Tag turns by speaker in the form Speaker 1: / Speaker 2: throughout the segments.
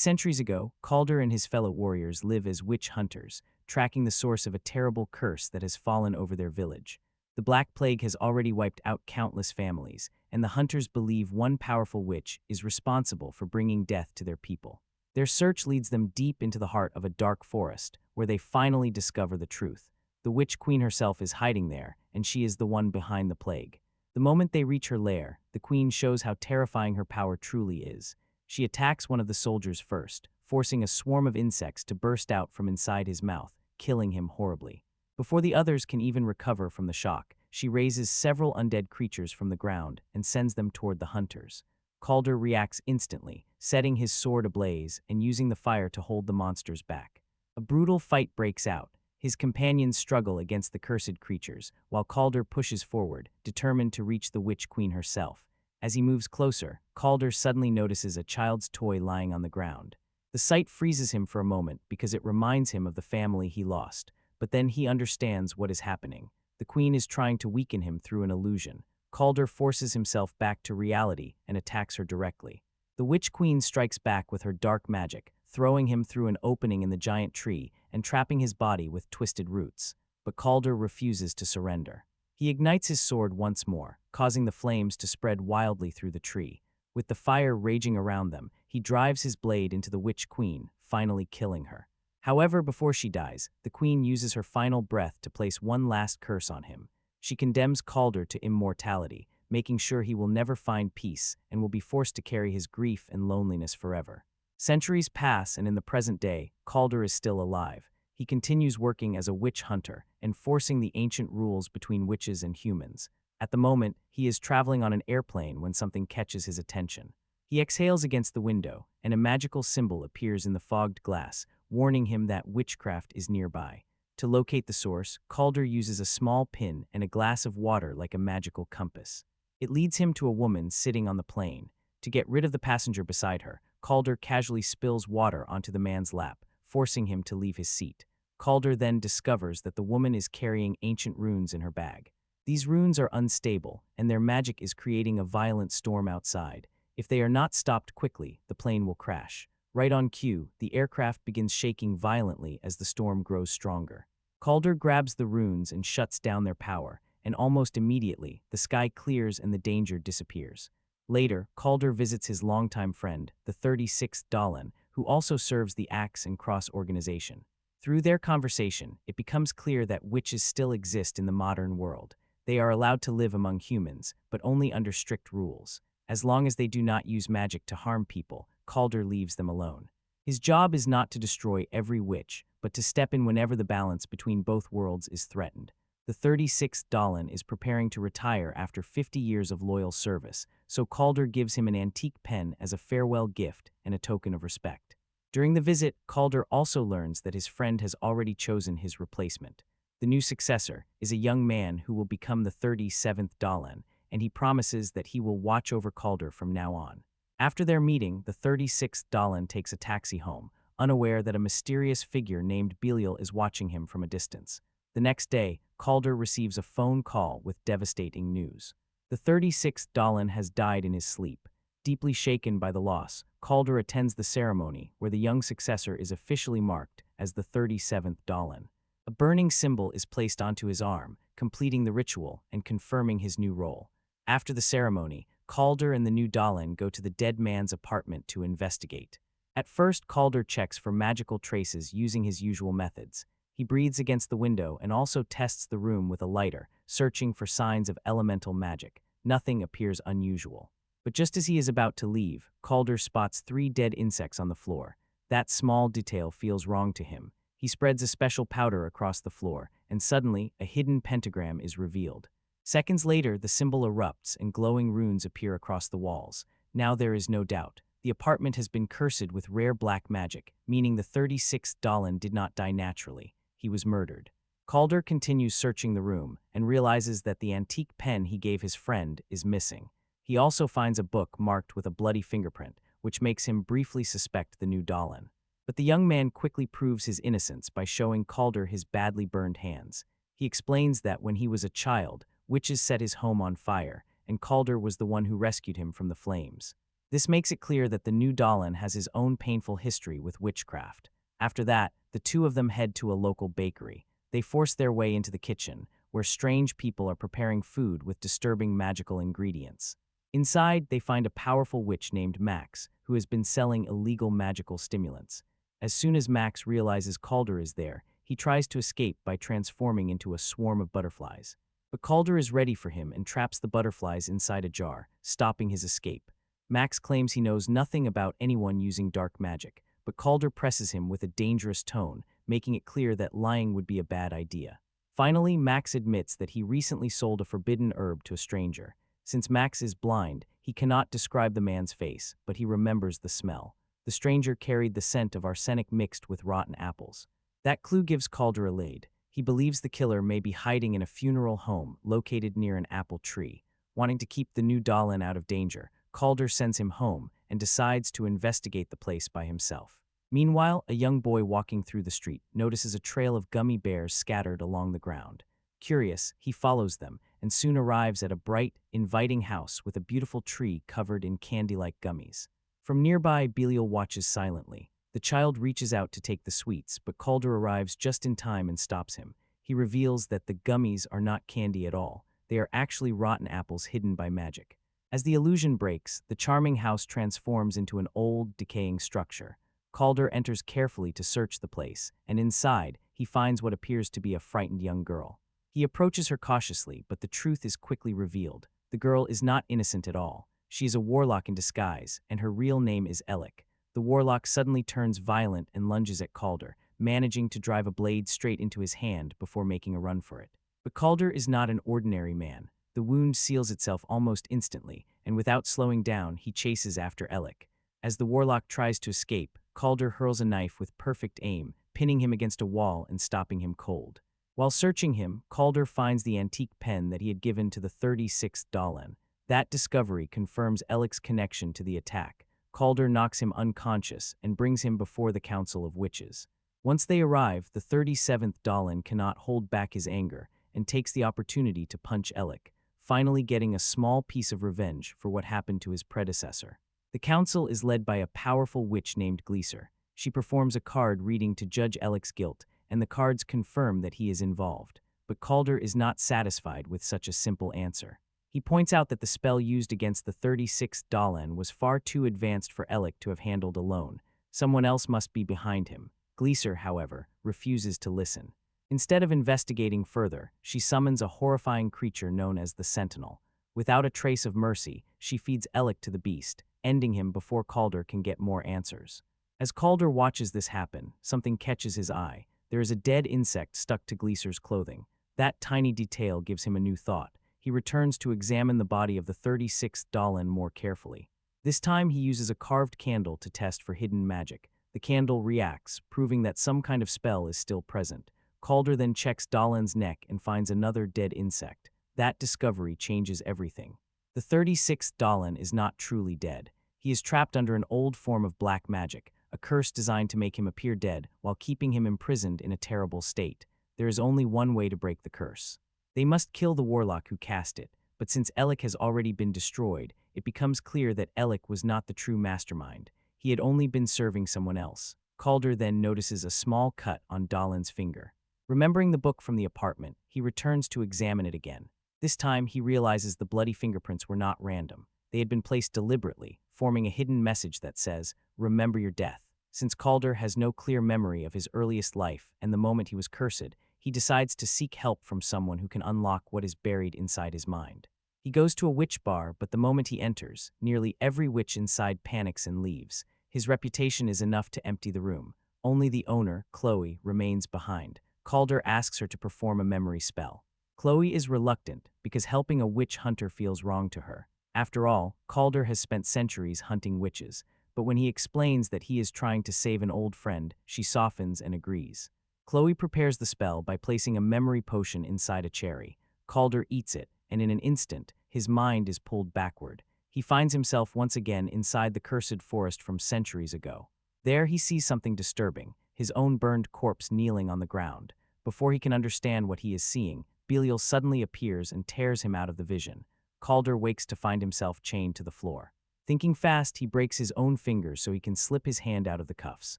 Speaker 1: centuries ago, Calder and his fellow warriors live as witch hunters, tracking the source of a terrible curse that has fallen over their village. The Black Plague has already wiped out countless families, and the hunters believe one powerful witch is responsible for bringing death to their people. Their search leads them deep into the heart of a dark forest, where they finally discover the truth. The Witch Queen herself is hiding there, and she is the one behind the plague. The moment they reach her lair, the queen shows how terrifying her power truly is. She attacks one of the soldiers first, forcing a swarm of insects to burst out from inside his mouth, killing him horribly. Before the others can even recover from the shock, she raises several undead creatures from the ground and sends them toward the hunters. Calder reacts instantly, setting his sword ablaze and using the fire to hold the monsters back. A brutal fight breaks out. His companions struggle against the cursed creatures, while Calder pushes forward, determined to reach the Witch Queen herself. As he moves closer, Calder suddenly notices a child's toy lying on the ground. The sight freezes him for a moment because it reminds him of the family he lost, but then he understands what is happening. The queen is trying to weaken him through an illusion. Calder forces himself back to reality and attacks her directly. The Witch Queen strikes back with her dark magic, throwing him through an opening in the giant tree and trapping his body with twisted roots. But Calder refuses to surrender. He ignites his sword once more, causing the flames to spread wildly through the tree. With the fire raging around them, he drives his blade into the Witch Queen, finally killing her. However, before she dies, the queen uses her final breath to place one last curse on him. She condemns Calder to immortality, making sure he will never find peace and will be forced to carry his grief and loneliness forever. Centuries pass, and in the present day, Calder is still alive. He continues working as a witch hunter, enforcing the ancient rules between witches and humans. At the moment, he is traveling on an airplane when something catches his attention. He exhales against the window, and a magical symbol appears in the fogged glass, warning him that witchcraft is nearby. To locate the source, Calder uses a small pin and a glass of water like a magical compass. It leads him to a woman sitting on the plane. To get rid of the passenger beside her, Calder casually spills water onto the man's lap, forcing him to leave his seat. Calder then discovers that the woman is carrying ancient runes in her bag. These runes are unstable, and their magic is creating a violent storm outside. If they are not stopped quickly, the plane will crash. Right on cue, the aircraft begins shaking violently as the storm grows stronger. Calder grabs the runes and shuts down their power, and almost immediately, the sky clears and the danger disappears. Later, Calder visits his longtime friend, the 36th Dahlin, who also serves the Axe and Cross organization. Through their conversation, it becomes clear that witches still exist in the modern world. They are allowed to live among humans, but only under strict rules. As long as they do not use magic to harm people, Calder leaves them alone. His job is not to destroy every witch, but to step in whenever the balance between both worlds is threatened. The 36th Dahlin is preparing to retire after 50 years of loyal service, so Calder gives him an antique pen as a farewell gift and a token of respect. During the visit, Calder also learns that his friend has already chosen his replacement. The new successor is a young man who will become the 37th Dahlin, and he promises that he will watch over Calder from now on. After their meeting, the 36th Dahlin takes a taxi home, unaware that a mysterious figure named Belial is watching him from a distance. The next day, Calder receives a phone call with devastating news. The 36th Dahlin has died in his sleep. Deeply shaken by the loss, Calder attends the ceremony where the young successor is officially marked as the 37th Dahlin. A burning symbol is placed onto his arm, completing the ritual and confirming his new role. After the ceremony, Calder and the new Dahlin go to the dead man's apartment to investigate. At first, Calder checks for magical traces using his usual methods. He breathes against the window and also tests the room with a lighter, searching for signs of elemental magic. Nothing appears unusual. But just as he is about to leave, Calder spots 3 dead insects on the floor. That small detail feels wrong to him. He spreads a special powder across the floor, and suddenly, a hidden pentagram is revealed. Seconds later, the symbol erupts and glowing runes appear across the walls. Now there is no doubt. The apartment has been cursed with rare black magic, meaning the 36th Dahlin did not die naturally. He was murdered. Calder continues searching the room and realizes that the antique pen he gave his friend is missing. He also finds a book marked with a bloody fingerprint, which makes him briefly suspect the new Dahlin. But the young man quickly proves his innocence by showing Calder his badly burned hands. He explains that when he was a child, witches set his home on fire, and Calder was the one who rescued him from the flames. This makes it clear that the new Dahlin has his own painful history with witchcraft. After that, the two of them head to a local bakery. They force their way into the kitchen, where strange people are preparing food with disturbing magical ingredients. Inside, they find a powerful witch named Max, who has been selling illegal magical stimulants. As soon as Max realizes Calder is there, he tries to escape by transforming into a swarm of butterflies. But Calder is ready for him and traps the butterflies inside a jar, stopping his escape. Max claims he knows nothing about anyone using dark magic, but Calder presses him with a dangerous tone, making it clear that lying would be a bad idea. Finally, Max admits that he recently sold a forbidden herb to a stranger. Since Max is blind, he cannot describe the man's face, but he remembers the smell. The stranger carried the scent of arsenic mixed with rotten apples. That clue gives Calder a lead. He believes the killer may be hiding in a funeral home located near an apple tree. Wanting to keep the new Dahlin out of danger, Calder sends him home and decides to investigate the place by himself. Meanwhile, a young boy walking through the street notices a trail of gummy bears scattered along the ground. Curious, he follows them and soon arrives at a bright, inviting house with a beautiful tree covered in candy-like gummies. From nearby, Belial watches silently. The child reaches out to take the sweets, but Calder arrives just in time and stops him. He reveals that the gummies are not candy at all. They are actually rotten apples hidden by magic. As the illusion breaks, the charming house transforms into an old, decaying structure. Calder enters carefully to search the place, and inside, he finds what appears to be a frightened young girl. He approaches her cautiously, but the truth is quickly revealed. The girl is not innocent at all. She is a warlock in disguise, and her real name is Elec. The warlock suddenly turns violent and lunges at Calder, managing to drive a blade straight into his hand before making a run for it. But Calder is not an ordinary man. The wound seals itself almost instantly, and without slowing down, he chases after Elec. As the warlock tries to escape, Calder hurls a knife with perfect aim, pinning him against a wall and stopping him cold. While searching him, Calder finds the antique pen that he had given to the 36th Dahlin. That discovery confirms Elec's connection to the attack. Calder knocks him unconscious and brings him before the Council of Witches. Once they arrive, the 37th Dahlin cannot hold back his anger and takes the opportunity to punch Elec, finally getting a small piece of revenge for what happened to his predecessor. The council is led by a powerful witch named Gleaser. She performs a card reading to judge Elec's guilt, and the cards confirm that he is involved. But Calder is not satisfied with such a simple answer. He points out that the spell used against the 36th Dahlin was far too advanced for Elec to have handled alone. Someone else must be behind him. Gleaser, however, refuses to listen. Instead of investigating further, she summons a horrifying creature known as the Sentinel. Without a trace of mercy, she feeds Elec to the beast, ending him before Calder can get more answers. As Calder watches this happen, something catches his eye. There is a dead insect stuck to Gleaser's clothing. That tiny detail gives him a new thought. He returns to examine the body of the 36th Dahlin more carefully. This time he uses a carved candle to test for hidden magic. The candle reacts, proving that some kind of spell is still present. Calder then checks Dahlin's neck and finds another dead insect. That discovery changes everything. The 36th Dahlin is not truly dead. He is trapped under an old form of black magic, a curse designed to make him appear dead while keeping him imprisoned in a terrible state. There is only one way to break the curse. They must kill the warlock who cast it, but since Elec has already been destroyed, it becomes clear that Elec was not the true mastermind. He had only been serving someone else. Calder then notices a small cut on Dahlin's finger. Remembering the book from the apartment, he returns to examine it again. This time, he realizes the bloody fingerprints were not random. They had been placed deliberately, forming a hidden message that says, "Remember your death." Since Calder has no clear memory of his earliest life and the moment he was cursed, he decides to seek help from someone who can unlock what is buried inside his mind. He goes to a witch bar, but the moment he enters, nearly every witch inside panics and leaves. His reputation is enough to empty the room. Only the owner, Chloe, remains behind. Calder asks her to perform a memory spell. Chloe is reluctant because helping a witch hunter feels wrong to her. After all, Calder has spent centuries hunting witches, but when he explains that he is trying to save an old friend, she softens and agrees. Chloe prepares the spell by placing a memory potion inside a cherry. Calder eats it, and in an instant, his mind is pulled backward. He finds himself once again inside the cursed forest from centuries ago. There he sees something disturbing, his own burned corpse kneeling on the ground. Before he can understand what he is seeing, Belial suddenly appears and tears him out of the vision. Calder wakes to find himself chained to the floor. Thinking fast, he breaks his own fingers so he can slip his hand out of the cuffs.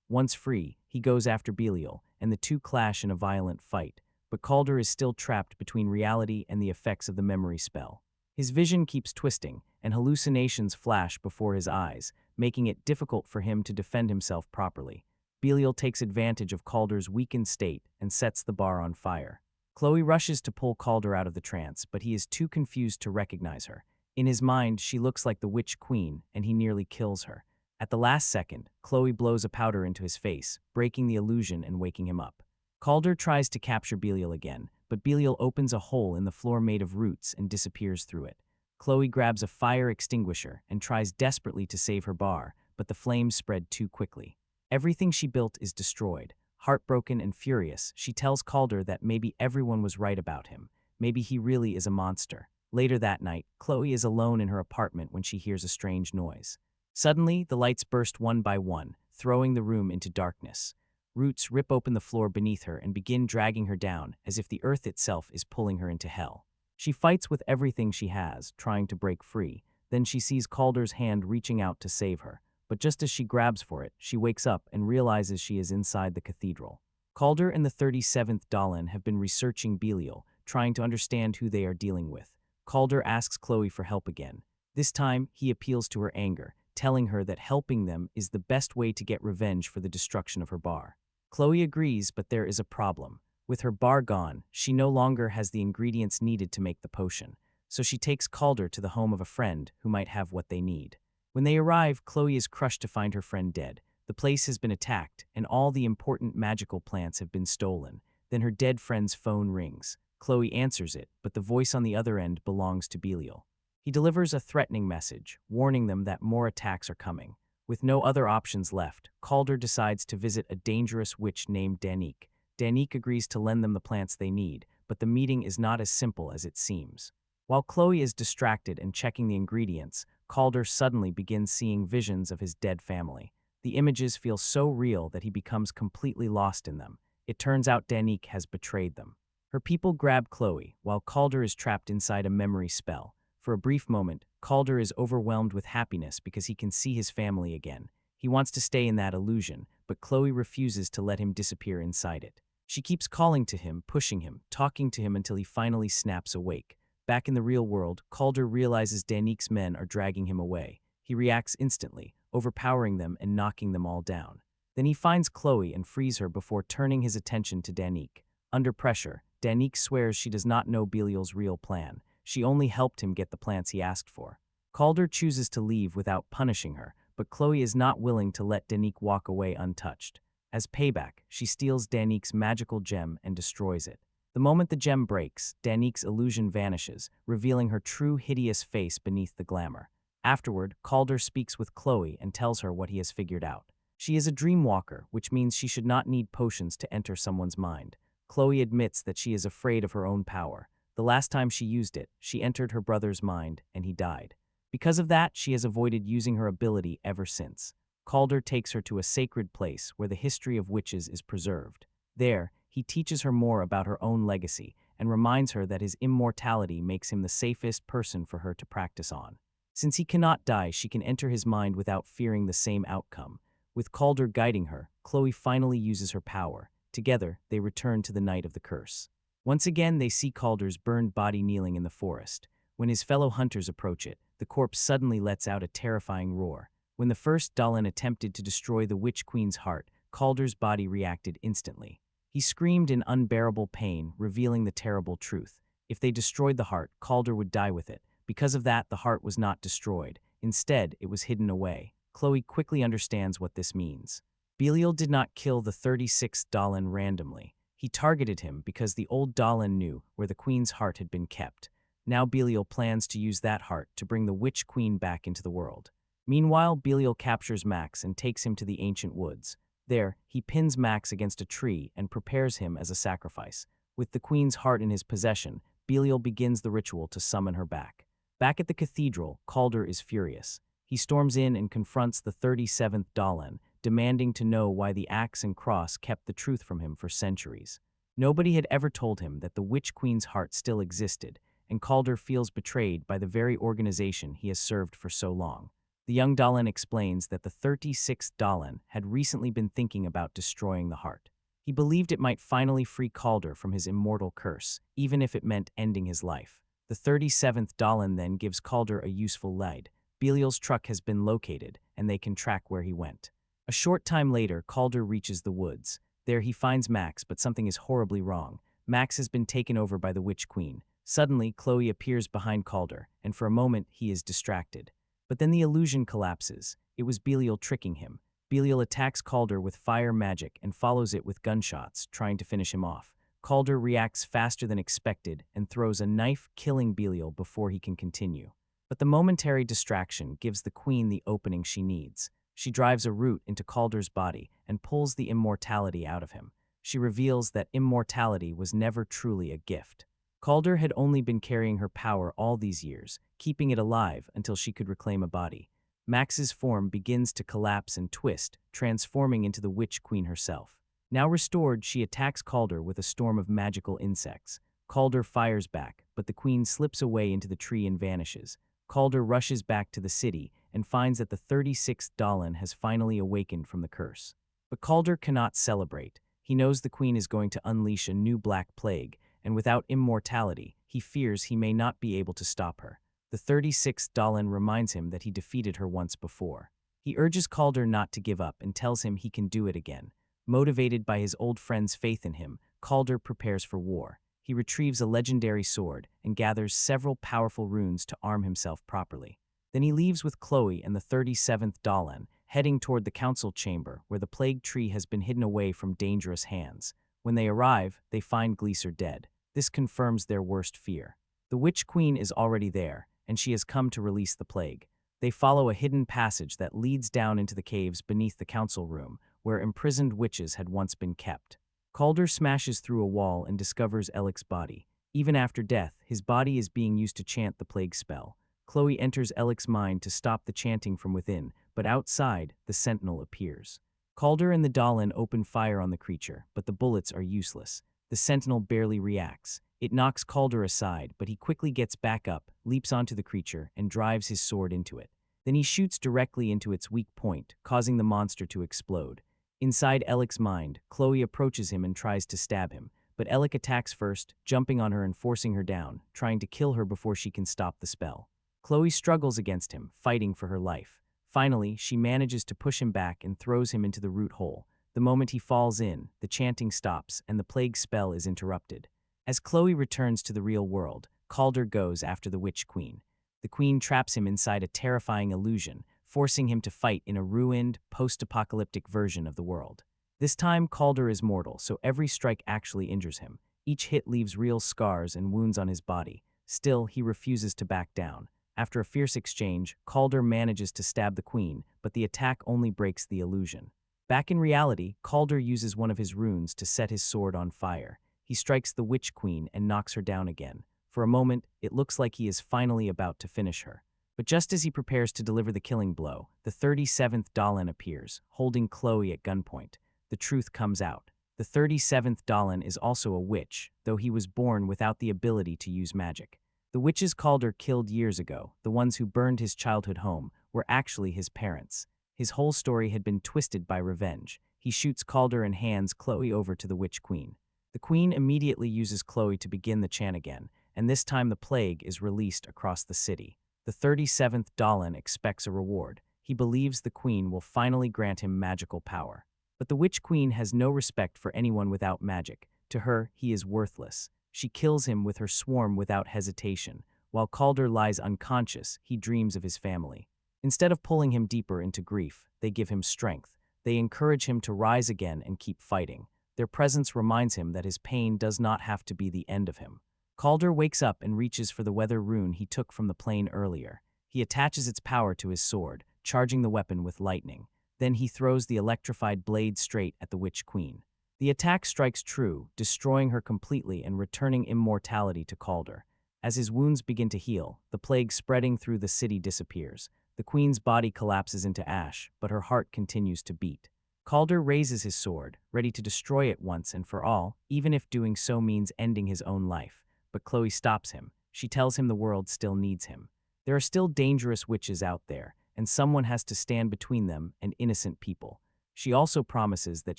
Speaker 1: Once free, he goes after Belial, and the two clash in a violent fight, but Calder is still trapped between reality and the effects of the memory spell. His vision keeps twisting, and hallucinations flash before his eyes, making it difficult for him to defend himself properly. Belial takes advantage of Calder's weakened state and sets the bar on fire. Chloe rushes to pull Calder out of the trance, but he is too confused to recognize her. In his mind, she looks like the Witch Queen, and he nearly kills her. At the last second, Chloe blows a powder into his face, breaking the illusion and waking him up. Calder tries to capture Belial again, but Belial opens a hole in the floor made of roots and disappears through it. Chloe grabs a fire extinguisher and tries desperately to save her bar, but the flames spread too quickly. Everything she built is destroyed. Heartbroken and furious, she tells Calder that maybe everyone was right about him. Maybe he really is a monster. Later that night, Chloe is alone in her apartment when she hears a strange noise. Suddenly, the lights burst one by one, throwing the room into darkness. Roots rip open the floor beneath her and begin dragging her down, as if the earth itself is pulling her into hell. She fights with everything she has, trying to break free. Then she sees Calder's hand reaching out to save her. But just as she grabs for it, she wakes up and realizes she is inside the cathedral. Calder and the 37th Dalan have been researching Belial, trying to understand who they are dealing with. Calder asks Chloe for help again. This time, he appeals to her anger, telling her that helping them is the best way to get revenge for the destruction of her bar. Chloe agrees, but there is a problem. With her bar gone, she no longer has the ingredients needed to make the potion, so she takes Calder to the home of a friend who might have what they need. When they arrive, Chloe is crushed to find her friend dead. The place has been attacked, and all the important magical plants have been stolen. Then her dead friend's phone rings. Chloe answers it, but the voice on the other end belongs to Belial. He delivers a threatening message, warning them that more attacks are coming. With no other options left, Calder decides to visit a dangerous witch named Danique. Danique agrees to lend them the plants they need, but the meeting is not as simple as it seems. While Chloe is distracted and checking the ingredients, Calder suddenly begins seeing visions of his dead family. The images feel so real that he becomes completely lost in them. It turns out Danique has betrayed them. Her people grab Chloe, while Calder is trapped inside a memory spell. For a brief moment, Calder is overwhelmed with happiness because he can see his family again. He wants to stay in that illusion, but Chloe refuses to let him disappear inside it. She keeps calling to him, pushing him, talking to him until he finally snaps awake. Back in the real world, Calder realizes Danique's men are dragging him away. He reacts instantly, overpowering them and knocking them all down. Then he finds Chloe and frees her before turning his attention to Danique. Under pressure, Danique swears she does not know Belial's real plan. She only helped him get the plants he asked for. Calder chooses to leave without punishing her, but Chloe is not willing to let Danique walk away untouched. As payback, she steals Danique's magical gem and destroys it. The moment the gem breaks, Danique's illusion vanishes, revealing her true hideous face beneath the glamour. Afterward, Calder speaks with Chloe and tells her what he has figured out. She is a dreamwalker, which means she should not need potions to enter someone's mind. Chloe admits that she is afraid of her own power. The last time she used it, she entered her brother's mind, and he died. Because of that, she has avoided using her ability ever since. Calder takes her to a sacred place where the history of witches is preserved. There, he teaches her more about her own legacy and reminds her that his immortality makes him the safest person for her to practice on. Since he cannot die, she can enter his mind without fearing the same outcome. With Calder guiding her, Chloe finally uses her power. Together, they return to the night of the curse. Once again, they see Calder's burned body kneeling in the forest. When his fellow hunters approach it, the corpse suddenly lets out a terrifying roar. When the first Dalan attempted to destroy the Witch Queen's heart, Calder's body reacted instantly. He screamed in unbearable pain, revealing the terrible truth. If they destroyed the heart, Calder would die with it. Because of that, the heart was not destroyed. Instead, it was hidden away. Chloe quickly understands what this means. Belial did not kill the 36th Dalan randomly. He targeted him because the old Dalan knew where the queen's heart had been kept. Now Belial plans to use that heart to bring the Witch Queen back into the world. Meanwhile, Belial captures Max and takes him to the ancient woods. There, he pins Max against a tree and prepares him as a sacrifice. With the queen's heart in his possession, Belial begins the ritual to summon her back. Back at the cathedral, Calder is furious. He storms in and confronts the 37th Dalan, demanding to know why the axe and cross kept the truth from him for centuries. Nobody had ever told him that the Witch Queen's heart still existed, and Calder feels betrayed by the very organization he has served for so long. The young Dahlin explains that the 36th Dahlin had recently been thinking about destroying the heart. He believed it might finally free Calder from his immortal curse, even if it meant ending his life. The 37th Dahlin then gives Calder a useful lead. Belial's truck has been located, and they can track where he went. A short time later, Calder reaches the woods. There he finds Max, but something is horribly wrong. Max has been taken over by the Witch Queen. Suddenly, Chloe appears behind Calder, and for a moment he is distracted. But then the illusion collapses. It was Belial tricking him. Belial attacks Calder with fire magic and follows it with gunshots, trying to finish him off. Calder reacts faster than expected and throws a knife, killing Belial before he can continue. But the momentary distraction gives the queen the opening she needs. She drives a root into Calder's body and pulls the immortality out of him. She reveals that immortality was never truly a gift. Calder had only been carrying her power all these years, keeping it alive until she could reclaim a body. Max's form begins to collapse and twist, transforming into the Witch Queen herself. Now restored, she attacks Calder with a storm of magical insects. Calder fires back, but the queen slips away into the tree and vanishes. Calder rushes back to the city and finds that the 36th Dahlin has finally awakened from the curse. But Calder cannot celebrate. He knows the queen is going to unleash a new black plague, and without immortality, he fears he may not be able to stop her. The 36th Dahlin reminds him that he defeated her once before. He urges Calder not to give up and tells him he can do it again. Motivated by his old friend's faith in him, Calder prepares for war. He retrieves a legendary sword and gathers several powerful runes to arm himself properly. Then he leaves with Chloe and the 37th Dahlin, heading toward the council chamber where the plague tree has been hidden away from dangerous hands. When they arrive, they find Gleeser dead. This confirms their worst fear. The Witch Queen is already there, and she has come to release the plague. They follow a hidden passage that leads down into the caves beneath the council room, where imprisoned witches had once been kept. Calder smashes through a wall and discovers Ellic's body. Even after death, his body is being used to chant the plague spell. Chloe enters Ellic's mind to stop the chanting from within, but outside, the sentinel appears. Calder and the Dahlin open fire on the creature, but the bullets are useless. The sentinel barely reacts. It knocks Calder aside, but he quickly gets back up, leaps onto the creature, and drives his sword into it. Then he shoots directly into its weak point, causing the monster to explode. Inside Ellic's mind, Chloe approaches him and tries to stab him, but Ellic attacks first, jumping on her and forcing her down, trying to kill her before she can stop the spell. Chloe struggles against him, fighting for her life. Finally, she manages to push him back and throws him into the root hole. The moment he falls in, the chanting stops and the plague spell is interrupted. As Chloe returns to the real world, Calder goes after the Witch Queen. The queen traps him inside a terrifying illusion, forcing him to fight in a ruined, post-apocalyptic version of the world. This time, Calder is mortal, so every strike actually injures him. Each hit leaves real scars and wounds on his body. Still, he refuses to back down. After a fierce exchange, Calder manages to stab the queen, but the attack only breaks the illusion. Back in reality, Calder uses one of his runes to set his sword on fire. He strikes the Witch Queen and knocks her down again. For a moment, it looks like he is finally about to finish her. But just as he prepares to deliver the killing blow, the 37th Dahlin appears, holding Chloe at gunpoint. The truth comes out. The 37th Dahlin is also a witch, though he was born without the ability to use magic. The witches Calder killed years ago, the ones who burned his childhood home, were actually his parents. His whole story had been twisted by revenge. He shoots Calder and hands Chloe over to the Witch Queen. The queen immediately uses Chloe to begin the chant again, and this time the plague is released across the city. The 37th Dahlin expects a reward. He believes the queen will finally grant him magical power. But the Witch Queen has no respect for anyone without magic. To her, he is worthless. She kills him with her swarm without hesitation. While Calder lies unconscious, he dreams of his family. Instead of pulling him deeper into grief, they give him strength. They encourage him to rise again and keep fighting. Their presence reminds him that his pain does not have to be the end of him. Calder wakes up and reaches for the weather rune he took from the plane earlier. He attaches its power to his sword, charging the weapon with lightning. Then he throws the electrified blade straight at the Witch Queen. The attack strikes true, destroying her completely and returning immortality to Calder. As his wounds begin to heal, the plague spreading through the city disappears. The queen's body collapses into ash, but her heart continues to beat. Calder raises his sword, ready to destroy it once and for all, even if doing so means ending his own life. But Chloe stops him. She tells him the world still needs him. There are still dangerous witches out there, and someone has to stand between them and innocent people. She also promises that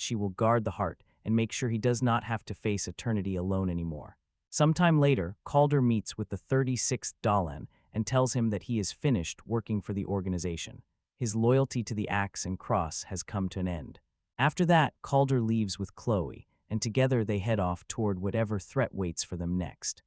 Speaker 1: she will guard the heart and make sure he does not have to face eternity alone anymore. Sometime later, Calder meets with the 36th Dalan and tells him that he is finished working for the organization. His loyalty to the axe and cross has come to an end. After that, Calder leaves with Chloe, and together they head off toward whatever threat waits for them next.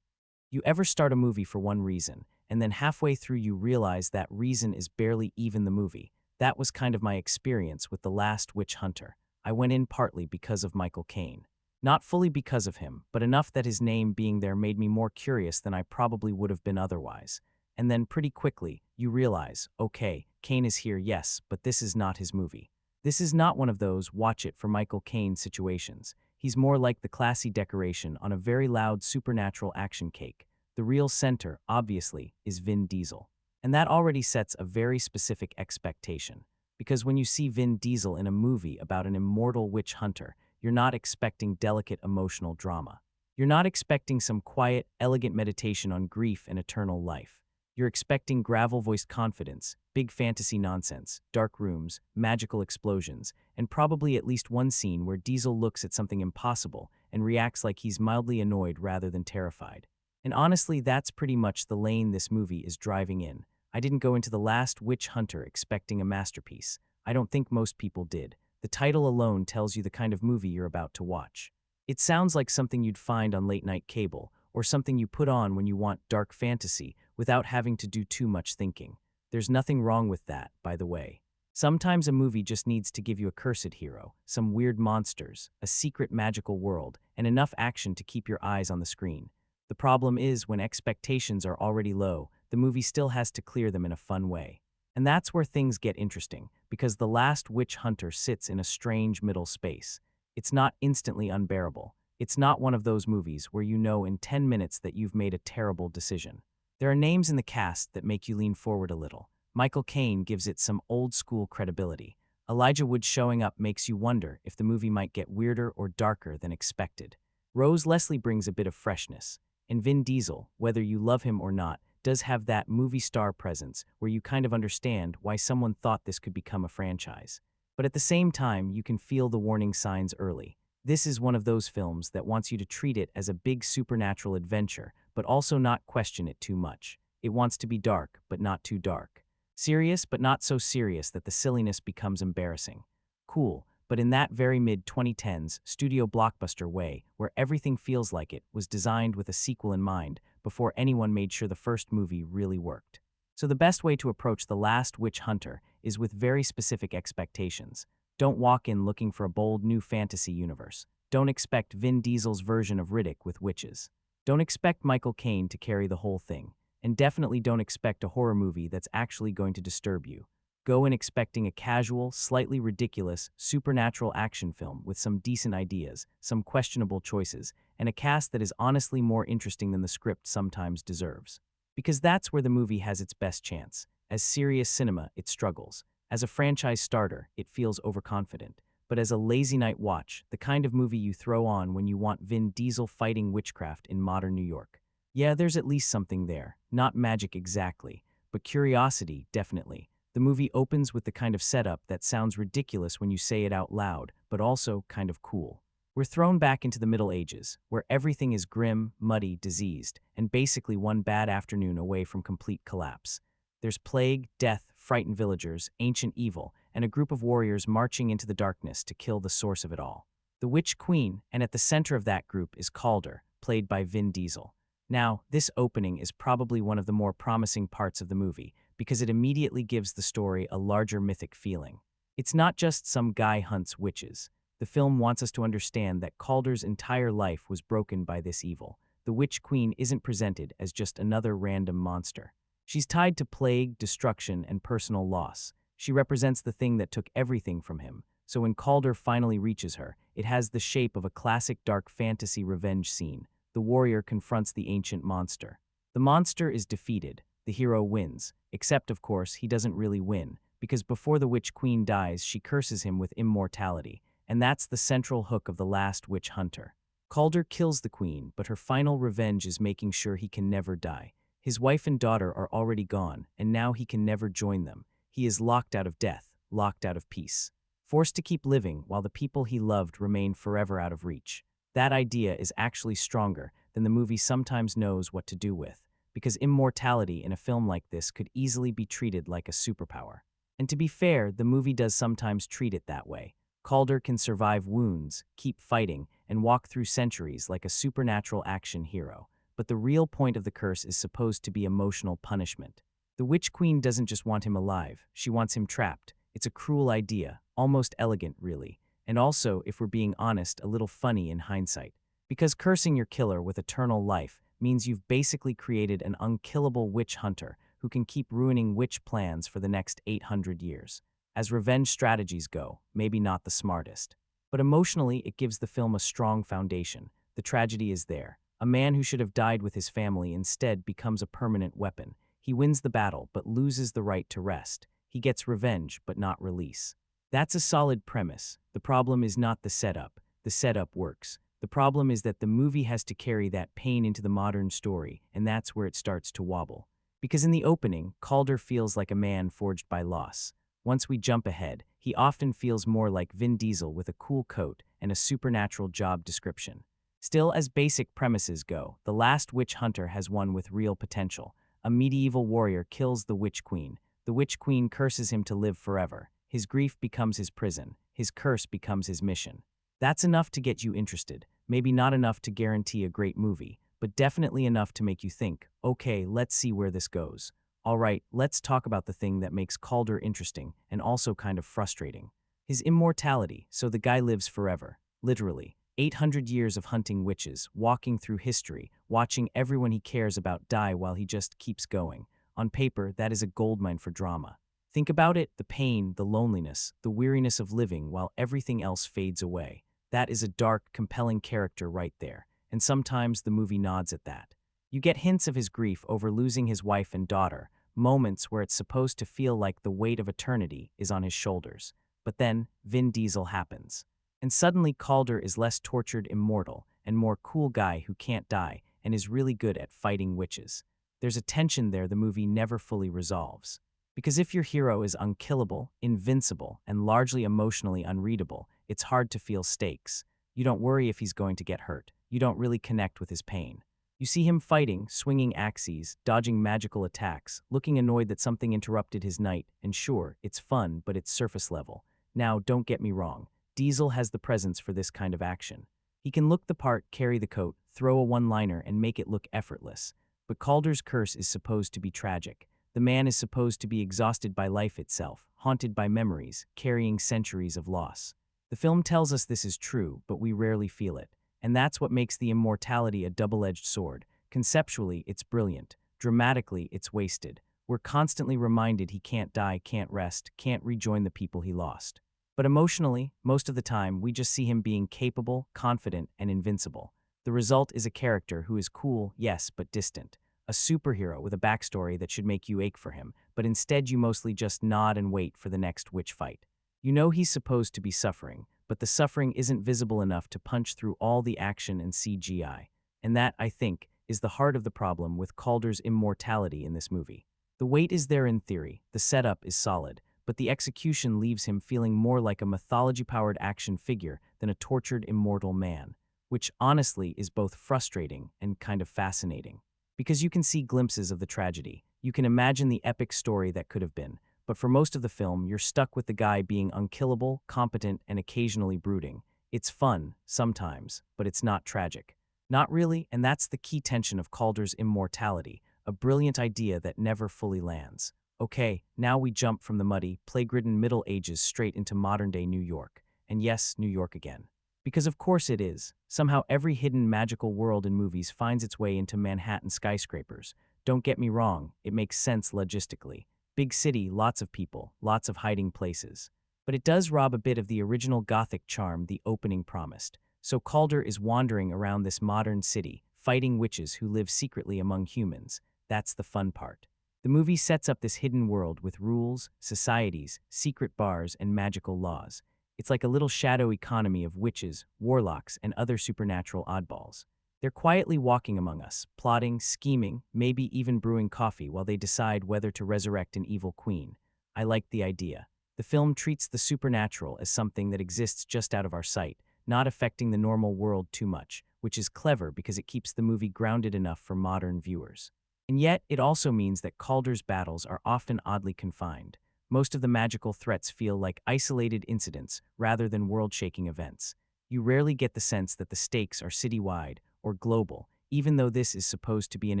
Speaker 1: You ever start a movie for one reason, and then halfway through you realize that reason is barely even the movie? That was kind of my experience with The Last Witch Hunter. I went in partly because of Michael Caine. Not fully because of him, but enough that his name being there made me more curious than I probably would have been otherwise. And then pretty quickly, you realize, okay, Caine is here, yes, but this is not his movie. This is not one of those watch it for Michael Caine situations. He's more like the classy decoration on a very loud supernatural action cake. The real center, obviously, is Vin Diesel. And that already sets a very specific expectation. Because when you see Vin Diesel in a movie about an immortal witch hunter, you're not expecting delicate emotional drama. You're not expecting some quiet, elegant meditation on grief and eternal life. You're expecting gravel-voiced confidence, big fantasy nonsense, dark rooms, magical explosions, and probably at least one scene where Diesel looks at something impossible and reacts like he's mildly annoyed rather than terrified. And honestly, that's pretty much the lane this movie is driving in. I didn't go into The Last Witch Hunter expecting a masterpiece. I don't think most people did. The title alone tells you the kind of movie you're about to watch. It sounds like something you'd find on late-night cable, or something you put on when you want dark fantasy without having to do too much thinking. There's nothing wrong with that, by the way. Sometimes a movie just needs to give you a cursed hero, some weird monsters, a secret magical world, and enough action to keep your eyes on the screen. The problem is when expectations are already low, the movie still has to clear them in a fun way. And that's where things get interesting, because The Last Witch Hunter sits in a strange middle space. It's not instantly unbearable. It's not one of those movies where you know in 10 minutes that you've made a terrible decision. There are names in the cast that make you lean forward a little. Michael Caine gives it some old-school credibility. Elijah Wood showing up makes you wonder if the movie might get weirder or darker than expected. Rose Leslie brings a bit of freshness. And Vin Diesel, whether you love him or not, does have that movie star presence where you kind of understand why someone thought this could become a franchise. But at the same time, you can feel the warning signs early. This is one of those films that wants you to treat it as a big supernatural adventure, but also not question it too much. It wants to be dark, but not too dark. Serious, but not so serious that the silliness becomes embarrassing. Cool, but in that very mid-2010s studio blockbuster way, where everything feels like it was designed with a sequel in mind before anyone made sure the first movie really worked. So the best way to approach The Last Witch Hunter is with very specific expectations. Don't walk in looking for a bold new fantasy universe. Don't expect Vin Diesel's version of Riddick with witches. Don't expect Michael Caine to carry the whole thing. And definitely don't expect a horror movie that's actually going to disturb you. Go in expecting a casual, slightly ridiculous, supernatural action film with some decent ideas, some questionable choices, and a cast that is honestly more interesting than the script sometimes deserves. Because that's where the movie has its best chance. As serious cinema, it struggles. As a franchise starter, it feels overconfident. But as a lazy night watch, the kind of movie you throw on when you want Vin Diesel fighting witchcraft in modern New York. Yeah, there's at least something there. Not magic exactly, but curiosity, definitely. The movie opens with the kind of setup that sounds ridiculous when you say it out loud, but also kind of cool. We're thrown back into the Middle Ages, where everything is grim, muddy, diseased, and basically one bad afternoon away from complete collapse. There's plague, death, frightened villagers, ancient evil, and a group of warriors marching into the darkness to kill the source of it all. The Witch Queen, and at the center of that group is Calder, played by Vin Diesel. Now, this opening is probably one of the more promising parts of the movie, because it immediately gives the story a larger mythic feeling. It's not just some guy hunts witches. The film wants us to understand that Calder's entire life was broken by this evil. The Witch Queen isn't presented as just another random monster. She's tied to plague, destruction, and personal loss. She represents the thing that took everything from him. So when Calder finally reaches her, it has the shape of a classic dark fantasy revenge scene. The warrior confronts the ancient monster. The monster is defeated. The hero wins. Except, of course, he doesn't really win, because before the Witch Queen dies, she curses him with immortality. And that's the central hook of The Last Witch Hunter. Calder kills the queen, but her final revenge is making sure he can never die. His wife and daughter are already gone, and now he can never join them. He is locked out of death, locked out of peace, forced to keep living while the people he loved remain forever out of reach. That idea is actually stronger than the movie sometimes knows what to do with, because immortality in a film like this could easily be treated like a superpower. And to be fair, the movie does sometimes treat it that way. Calder can survive wounds, keep fighting, and walk through centuries like a supernatural action hero. But the real point of the curse is supposed to be emotional punishment. The Witch Queen doesn't just want him alive, she wants him trapped. It's a cruel idea, almost elegant, really. And also, if we're being honest, a little funny in hindsight. Because cursing your killer with eternal life means you've basically created an unkillable witch hunter who can keep ruining witch plans for the next 800 years. As revenge strategies go, maybe not the smartest. But emotionally, it gives the film a strong foundation. The tragedy is there. A man who should have died with his family instead becomes a permanent weapon. He wins the battle, but loses the right to rest. He gets revenge, but not release. That's a solid premise. The problem is not the setup. The setup works. The problem is that the movie has to carry that pain into the modern story, and that's where it starts to wobble. Because in the opening, Calder feels like a man forged by loss. Once we jump ahead, he often feels more like Vin Diesel with a cool coat and a supernatural job description. Still, as basic premises go, The Last Witch Hunter has one with real potential. A medieval warrior kills the Witch Queen. The Witch Queen curses him to live forever. His grief becomes his prison. His curse becomes his mission. That's enough to get you interested. Maybe not enough to guarantee a great movie, but definitely enough to make you think, okay, let's see where this goes. All right, let's talk about the thing that makes Calder interesting and also kind of frustrating. His immortality, so the guy lives forever. Literally. 800 years of hunting witches, walking through history, watching everyone he cares about die while he just keeps going. On paper, that is a goldmine for drama. Think about it, the pain, the loneliness, the weariness of living while everything else fades away. That is a dark, compelling character right there, and sometimes the movie nods at that. You get hints of his grief over losing his wife and daughter, moments where it's supposed to feel like the weight of eternity is on his shoulders. But then, Vin Diesel happens. And suddenly Calder is less tortured immortal and more cool guy who can't die and is really good at fighting witches. There's a tension there the movie never fully resolves. Because if your hero is unkillable, invincible, and largely emotionally unreadable, it's hard to feel stakes. You don't worry if he's going to get hurt. You don't really connect with his pain. You see him fighting, swinging axes, dodging magical attacks, looking annoyed that something interrupted his night, and sure, it's fun, but it's surface level. Now, don't get me wrong. Diesel has the presence for this kind of action. He can look the part, carry the coat, throw a one-liner, and make it look effortless. But Calder's curse is supposed to be tragic. The man is supposed to be exhausted by life itself, haunted by memories, carrying centuries of loss. The film tells us this is true, but we rarely feel it. And that's what makes the immortality a double-edged sword. Conceptually, it's brilliant. Dramatically, it's wasted. We're constantly reminded he can't die, can't rest, can't rejoin the people he lost. But emotionally, most of the time, we just see him being capable, confident, and invincible. The result is a character who is cool, yes, but distant. A superhero with a backstory that should make you ache for him, but instead you mostly just nod and wait for the next witch fight. You know he's supposed to be suffering, but the suffering isn't visible enough to punch through all the action and CGI. And that, I think, is the heart of the problem with Calder's immortality in this movie. The weight is there in theory, the setup is solid, but the execution leaves him feeling more like a mythology-powered action figure than a tortured immortal man, which honestly is both frustrating and kind of fascinating. Because you can see glimpses of the tragedy, you can imagine the epic story that could have been, but for most of the film, you're stuck with the guy being unkillable, competent, and occasionally brooding. It's fun, sometimes, but it's not tragic. Not really, and that's the key tension of Calder's immortality, a brilliant idea that never fully lands. Okay, now we jump from the muddy, plague-ridden Middle Ages straight into modern-day New York. And yes, New York again. Because of course it is. Somehow every hidden magical world in movies finds its way into Manhattan skyscrapers. Don't get me wrong, it makes sense logistically. Big city, lots of people, lots of hiding places. But it does rob a bit of the original Gothic charm the opening promised. So Calder is wandering around this modern city, fighting witches who live secretly among humans. That's the fun part. The movie sets up this hidden world with rules, societies, secret bars, and magical laws. It's like a little shadow economy of witches, warlocks, and other supernatural oddballs. They're quietly walking among us, plotting, scheming, maybe even brewing coffee while they decide whether to resurrect an evil queen. I like the idea. The film treats the supernatural as something that exists just out of our sight, not affecting the normal world too much, which is clever because it keeps the movie grounded enough for modern viewers. And yet, it also means that Calder's battles are often oddly confined. Most of the magical threats feel like isolated incidents rather than world-shaking events. You rarely get the sense that the stakes are citywide or global, even though this is supposed to be an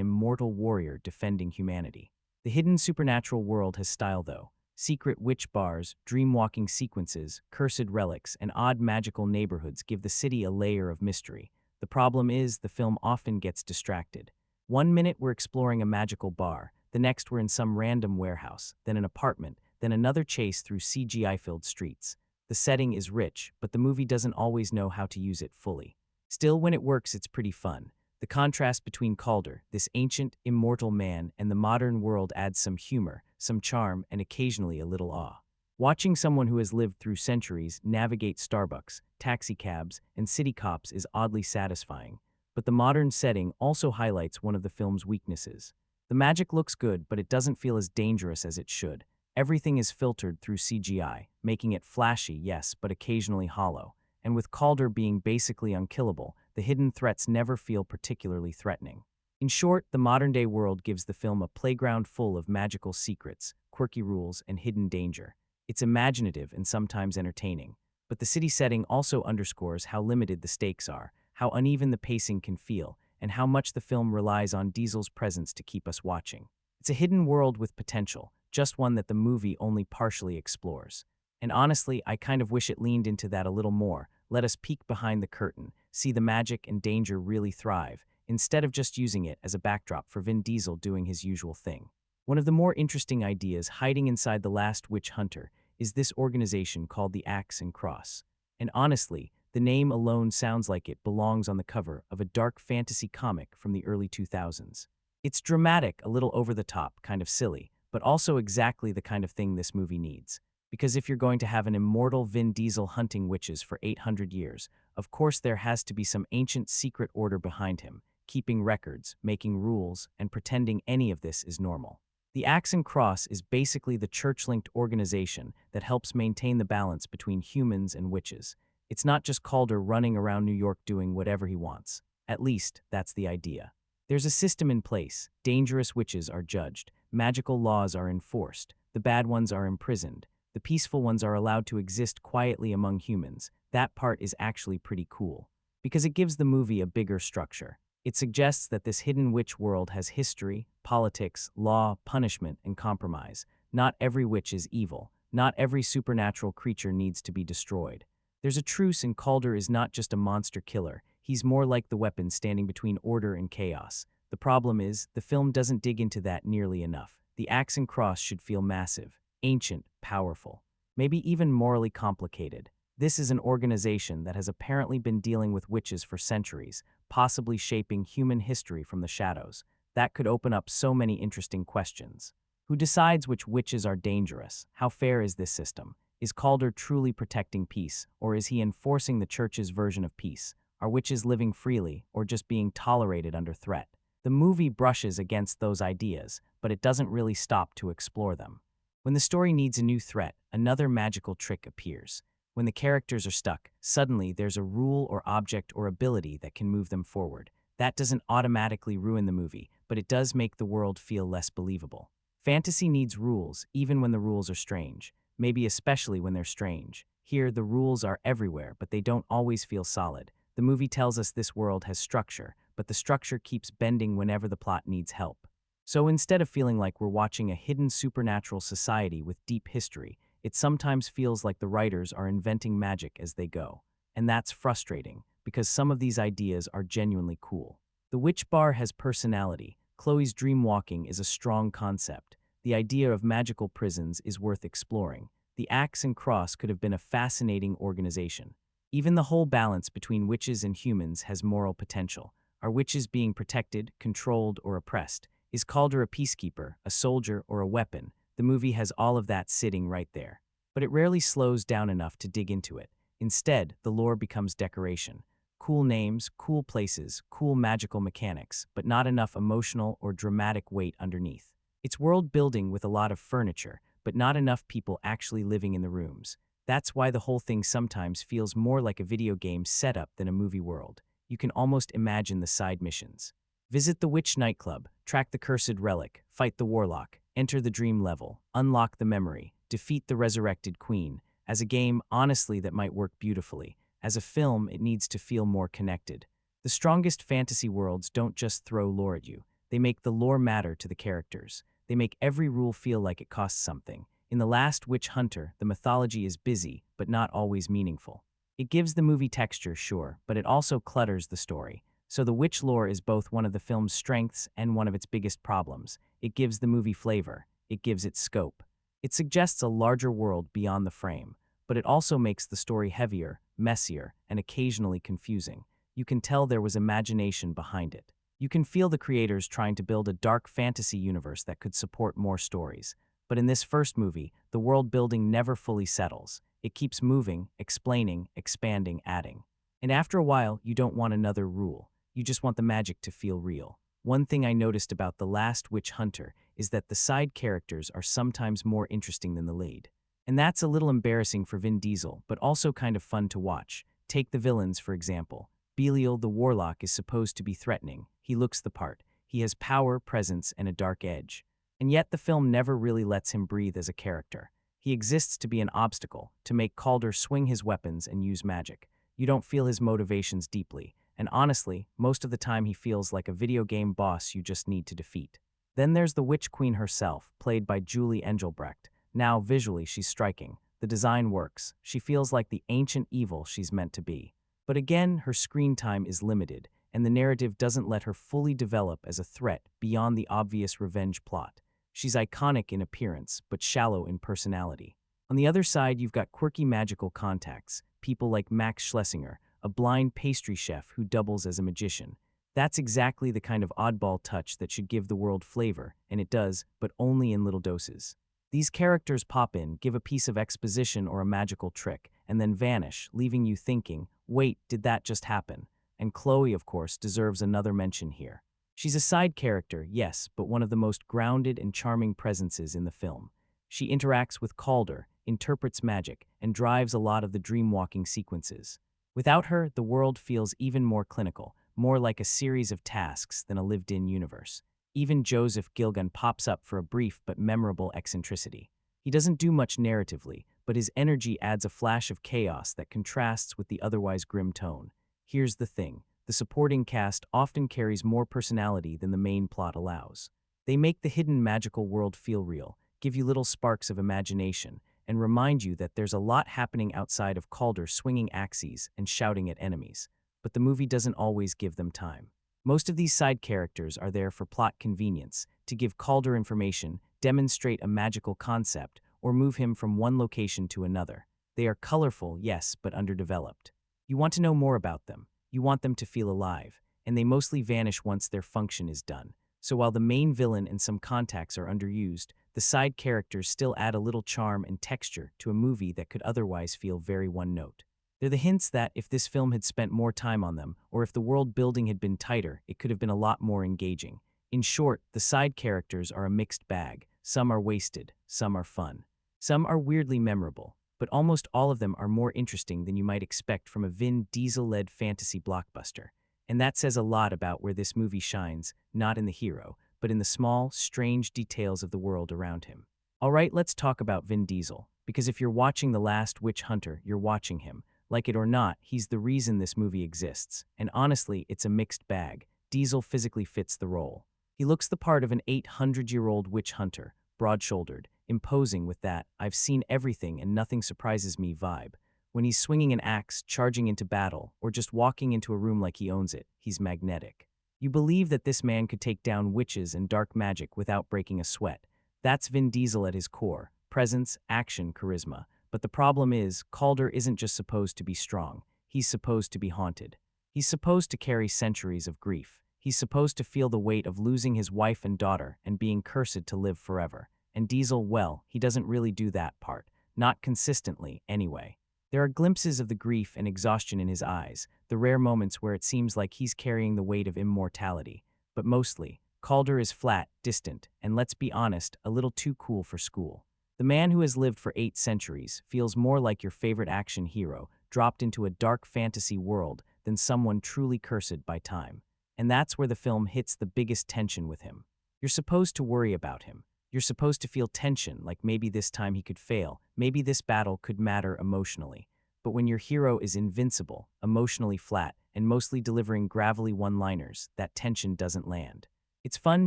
Speaker 1: immortal warrior defending humanity. The hidden supernatural world has style, though. Secret witch bars, dream-walking sequences, cursed relics, and odd magical neighborhoods give the city a layer of mystery. The problem is, the film often gets distracted. One minute we're exploring a magical bar, the next we're in some random warehouse, then an apartment, then another chase through CGI-filled streets. The setting is rich, but the movie doesn't always know how to use it fully. Still, when it works, it's pretty fun. The contrast between Calder, this ancient, immortal man, and the modern world adds some humor, some charm, and occasionally a little awe. Watching someone who has lived through centuries navigate Starbucks, taxicabs, and city cops is oddly satisfying. But the modern setting also highlights one of the film's weaknesses. The magic looks good, but it doesn't feel as dangerous as it should. Everything is filtered through CGI, making it flashy, yes, but occasionally hollow. And with Calder being basically unkillable, the hidden threats never feel particularly threatening. In short, the modern-day world gives the film a playground full of magical secrets, quirky rules, and hidden danger. It's imaginative and sometimes entertaining. But the city setting also underscores how limited the stakes are, how uneven the pacing can feel, and how much the film relies on Diesel's presence to keep us watching. It's a hidden world with potential, just one that the movie only partially explores. And honestly, I kind of wish it leaned into that a little more, let us peek behind the curtain, see the magic and danger really thrive, instead of just using it as a backdrop for Vin Diesel doing his usual thing. One of the more interesting ideas hiding inside The Last Witch Hunter is this organization called the Axe and Cross. And honestly, the name alone sounds like it belongs on the cover of a dark fantasy comic from the early 2000s. It's dramatic, a little over the top, kind of silly, but also exactly the kind of thing this movie needs. Because if you're going to have an immortal Vin Diesel hunting witches for 800 years, of course there has to be some ancient secret order behind him, keeping records, making rules, and pretending any of this is normal. The Axe and Cross is basically the church-linked organization that helps maintain the balance between humans and witches. It's not just Calder running around New York doing whatever he wants. At least, that's the idea. There's a system in place. Dangerous witches are judged. Magical laws are enforced. The bad ones are imprisoned. The peaceful ones are allowed to exist quietly among humans. That part is actually pretty cool, because it gives the movie a bigger structure. It suggests that this hidden witch world has history, politics, law, punishment, and compromise. Not every witch is evil. Not every supernatural creature needs to be destroyed. There's a truce, and Calder is not just a monster killer. He's more like the weapon standing between order and chaos. The problem is, the film doesn't dig into that nearly enough. The Axe and Cross should feel massive, ancient, powerful, maybe even morally complicated. This is an organization that has apparently been dealing with witches for centuries, possibly shaping human history from the shadows. That could open up so many interesting questions. Who decides which witches are dangerous? How fair is this system? Is Calder truly protecting peace, or is he enforcing the church's version of peace? Are witches living freely, or just being tolerated under threat? The movie brushes against those ideas, but it doesn't really stop to explore them. When the story needs a new threat, another magical trick appears. When the characters are stuck, suddenly there's a rule or object or ability that can move them forward. That doesn't automatically ruin the movie, but it does make the world feel less believable. Fantasy needs rules, even when the rules are strange. Maybe especially when they're strange. Here, the rules are everywhere, but they don't always feel solid. The movie tells us this world has structure, but the structure keeps bending whenever the plot needs help. So instead of feeling like we're watching a hidden supernatural society with deep history, it sometimes feels like the writers are inventing magic as they go. And that's frustrating, because some of these ideas are genuinely cool. The witch bar has personality. Chloe's dream walking is a strong concept. The idea of magical prisons is worth exploring. The Axe and Cross could have been a fascinating organization. Even the whole balance between witches and humans has moral potential. Are witches being protected, controlled, or oppressed? Is Calder a peacekeeper, a soldier, or a weapon? The movie has all of that sitting right there. But it rarely slows down enough to dig into it. Instead, the lore becomes decoration. Cool names, cool places, cool magical mechanics, but not enough emotional or dramatic weight underneath. It's world building with a lot of furniture, but not enough people actually living in the rooms. That's why the whole thing sometimes feels more like a video game setup than a movie world. You can almost imagine the side missions. Visit the witch nightclub, track the cursed relic, fight the warlock, enter the dream level, unlock the memory, defeat the resurrected queen. As a game, honestly, that might work beautifully. As a film, it needs to feel more connected. The strongest fantasy worlds don't just throw lore at you. They make the lore matter to the characters. They make every rule feel like it costs something. In The Last Witch Hunter, the mythology is busy, but not always meaningful. It gives the movie texture, sure, but it also clutters the story. So the witch lore is both one of the film's strengths and one of its biggest problems. It gives the movie flavor. It gives it scope. It suggests a larger world beyond the frame, but it also makes the story heavier, messier, and occasionally confusing. You can tell there was imagination behind it. You can feel the creators trying to build a dark fantasy universe that could support more stories. But in this first movie, the world building never fully settles. It keeps moving, explaining, expanding, adding. And after a while, you don't want another rule. You just want the magic to feel real. One thing I noticed about The Last Witch Hunter is that the side characters are sometimes more interesting than the lead. And that's a little embarrassing for Vin Diesel, but also kind of fun to watch. Take the villains, for example. Belial the Warlock is supposed to be threatening. He looks the part. He has power, presence, and a dark edge. And yet the film never really lets him breathe as a character. He exists to be an obstacle, to make Calder swing his weapons and use magic. You don't feel his motivations deeply. And honestly, most of the time he feels like a video game boss you just need to defeat. Then there's the Witch Queen herself, played by Julie Engelbrecht. Now, visually, she's striking. The design works. She feels like the ancient evil she's meant to be. But again, her screen time is limited, and the narrative doesn't let her fully develop as a threat beyond the obvious revenge plot. She's iconic in appearance, but shallow in personality. On the other side, you've got quirky magical contacts, people like Max Schlesinger, a blind pastry chef who doubles as a magician. That's exactly the kind of oddball touch that should give the world flavor, and it does, but only in little doses. These characters pop in, give a piece of exposition or a magical trick, and then vanish, leaving you thinking, wait, did that just happen? And Chloe, of course, deserves another mention here. She's a side character, yes, but one of the most grounded and charming presences in the film. She interacts with Calder, interprets magic, and drives a lot of the dream-walking sequences. Without her, the world feels even more clinical, more like a series of tasks than a lived-in universe. Even Joseph Gilgun pops up for a brief but memorable eccentricity. He doesn't do much narratively, but his energy adds a flash of chaos that contrasts with the otherwise grim tone. Here's the thing. The supporting cast often carries more personality than the main plot allows. They make the hidden magical world feel real, give you little sparks of imagination, and remind you that there's a lot happening outside of Calder swinging axes and shouting at enemies. But the movie doesn't always give them time. Most of these side characters are there for plot convenience, to give Calder information, demonstrate a magical concept, or move him from one location to another. They are colorful, yes, but underdeveloped. You want to know more about them. You want them to feel alive, and they mostly vanish once their function is done. So while the main villain and some contacts are underused, the side characters still add a little charm and texture to a movie that could otherwise feel very one-note. They're the hints that if this film had spent more time on them, or if the world building had been tighter, it could have been a lot more engaging. In short, the side characters are a mixed bag. Some are wasted, some are fun. Some are weirdly memorable, but almost all of them are more interesting than you might expect from a Vin Diesel-led fantasy blockbuster. And that says a lot about where this movie shines, not in the hero, but in the small, strange details of the world around him. Alright, let's talk about Vin Diesel, because if you're watching The Last Witch Hunter, you're watching him. Like it or not, he's the reason this movie exists. And honestly, it's a mixed bag. Diesel physically fits the role. He looks the part of an 800-year-old witch hunter, broad-shouldered, imposing with that "I've seen everything and nothing surprises me" vibe. When he's swinging an axe, charging into battle, or just walking into a room like he owns it, he's magnetic. You believe that this man could take down witches and dark magic without breaking a sweat. That's Vin Diesel at his core: presence, action, charisma. But the problem is, Calder isn't just supposed to be strong. He's supposed to be haunted. He's supposed to carry centuries of grief. He's supposed to feel the weight of losing his wife and daughter and being cursed to live forever. And Diesel, well, he doesn't really do that part. Not consistently, anyway. There are glimpses of the grief and exhaustion in his eyes, the rare moments where it seems like he's carrying the weight of immortality. But mostly, Calder is flat, distant, and let's be honest, a little too cool for school. The man who has lived for 8 centuries feels more like your favorite action hero dropped into a dark fantasy world than someone truly cursed by time. And that's where the film hits the biggest tension with him. You're supposed to worry about him. You're supposed to feel tension, like maybe this time he could fail, maybe this battle could matter emotionally. But when your hero is invincible, emotionally flat, and mostly delivering gravelly one-liners, that tension doesn't land. It's fun,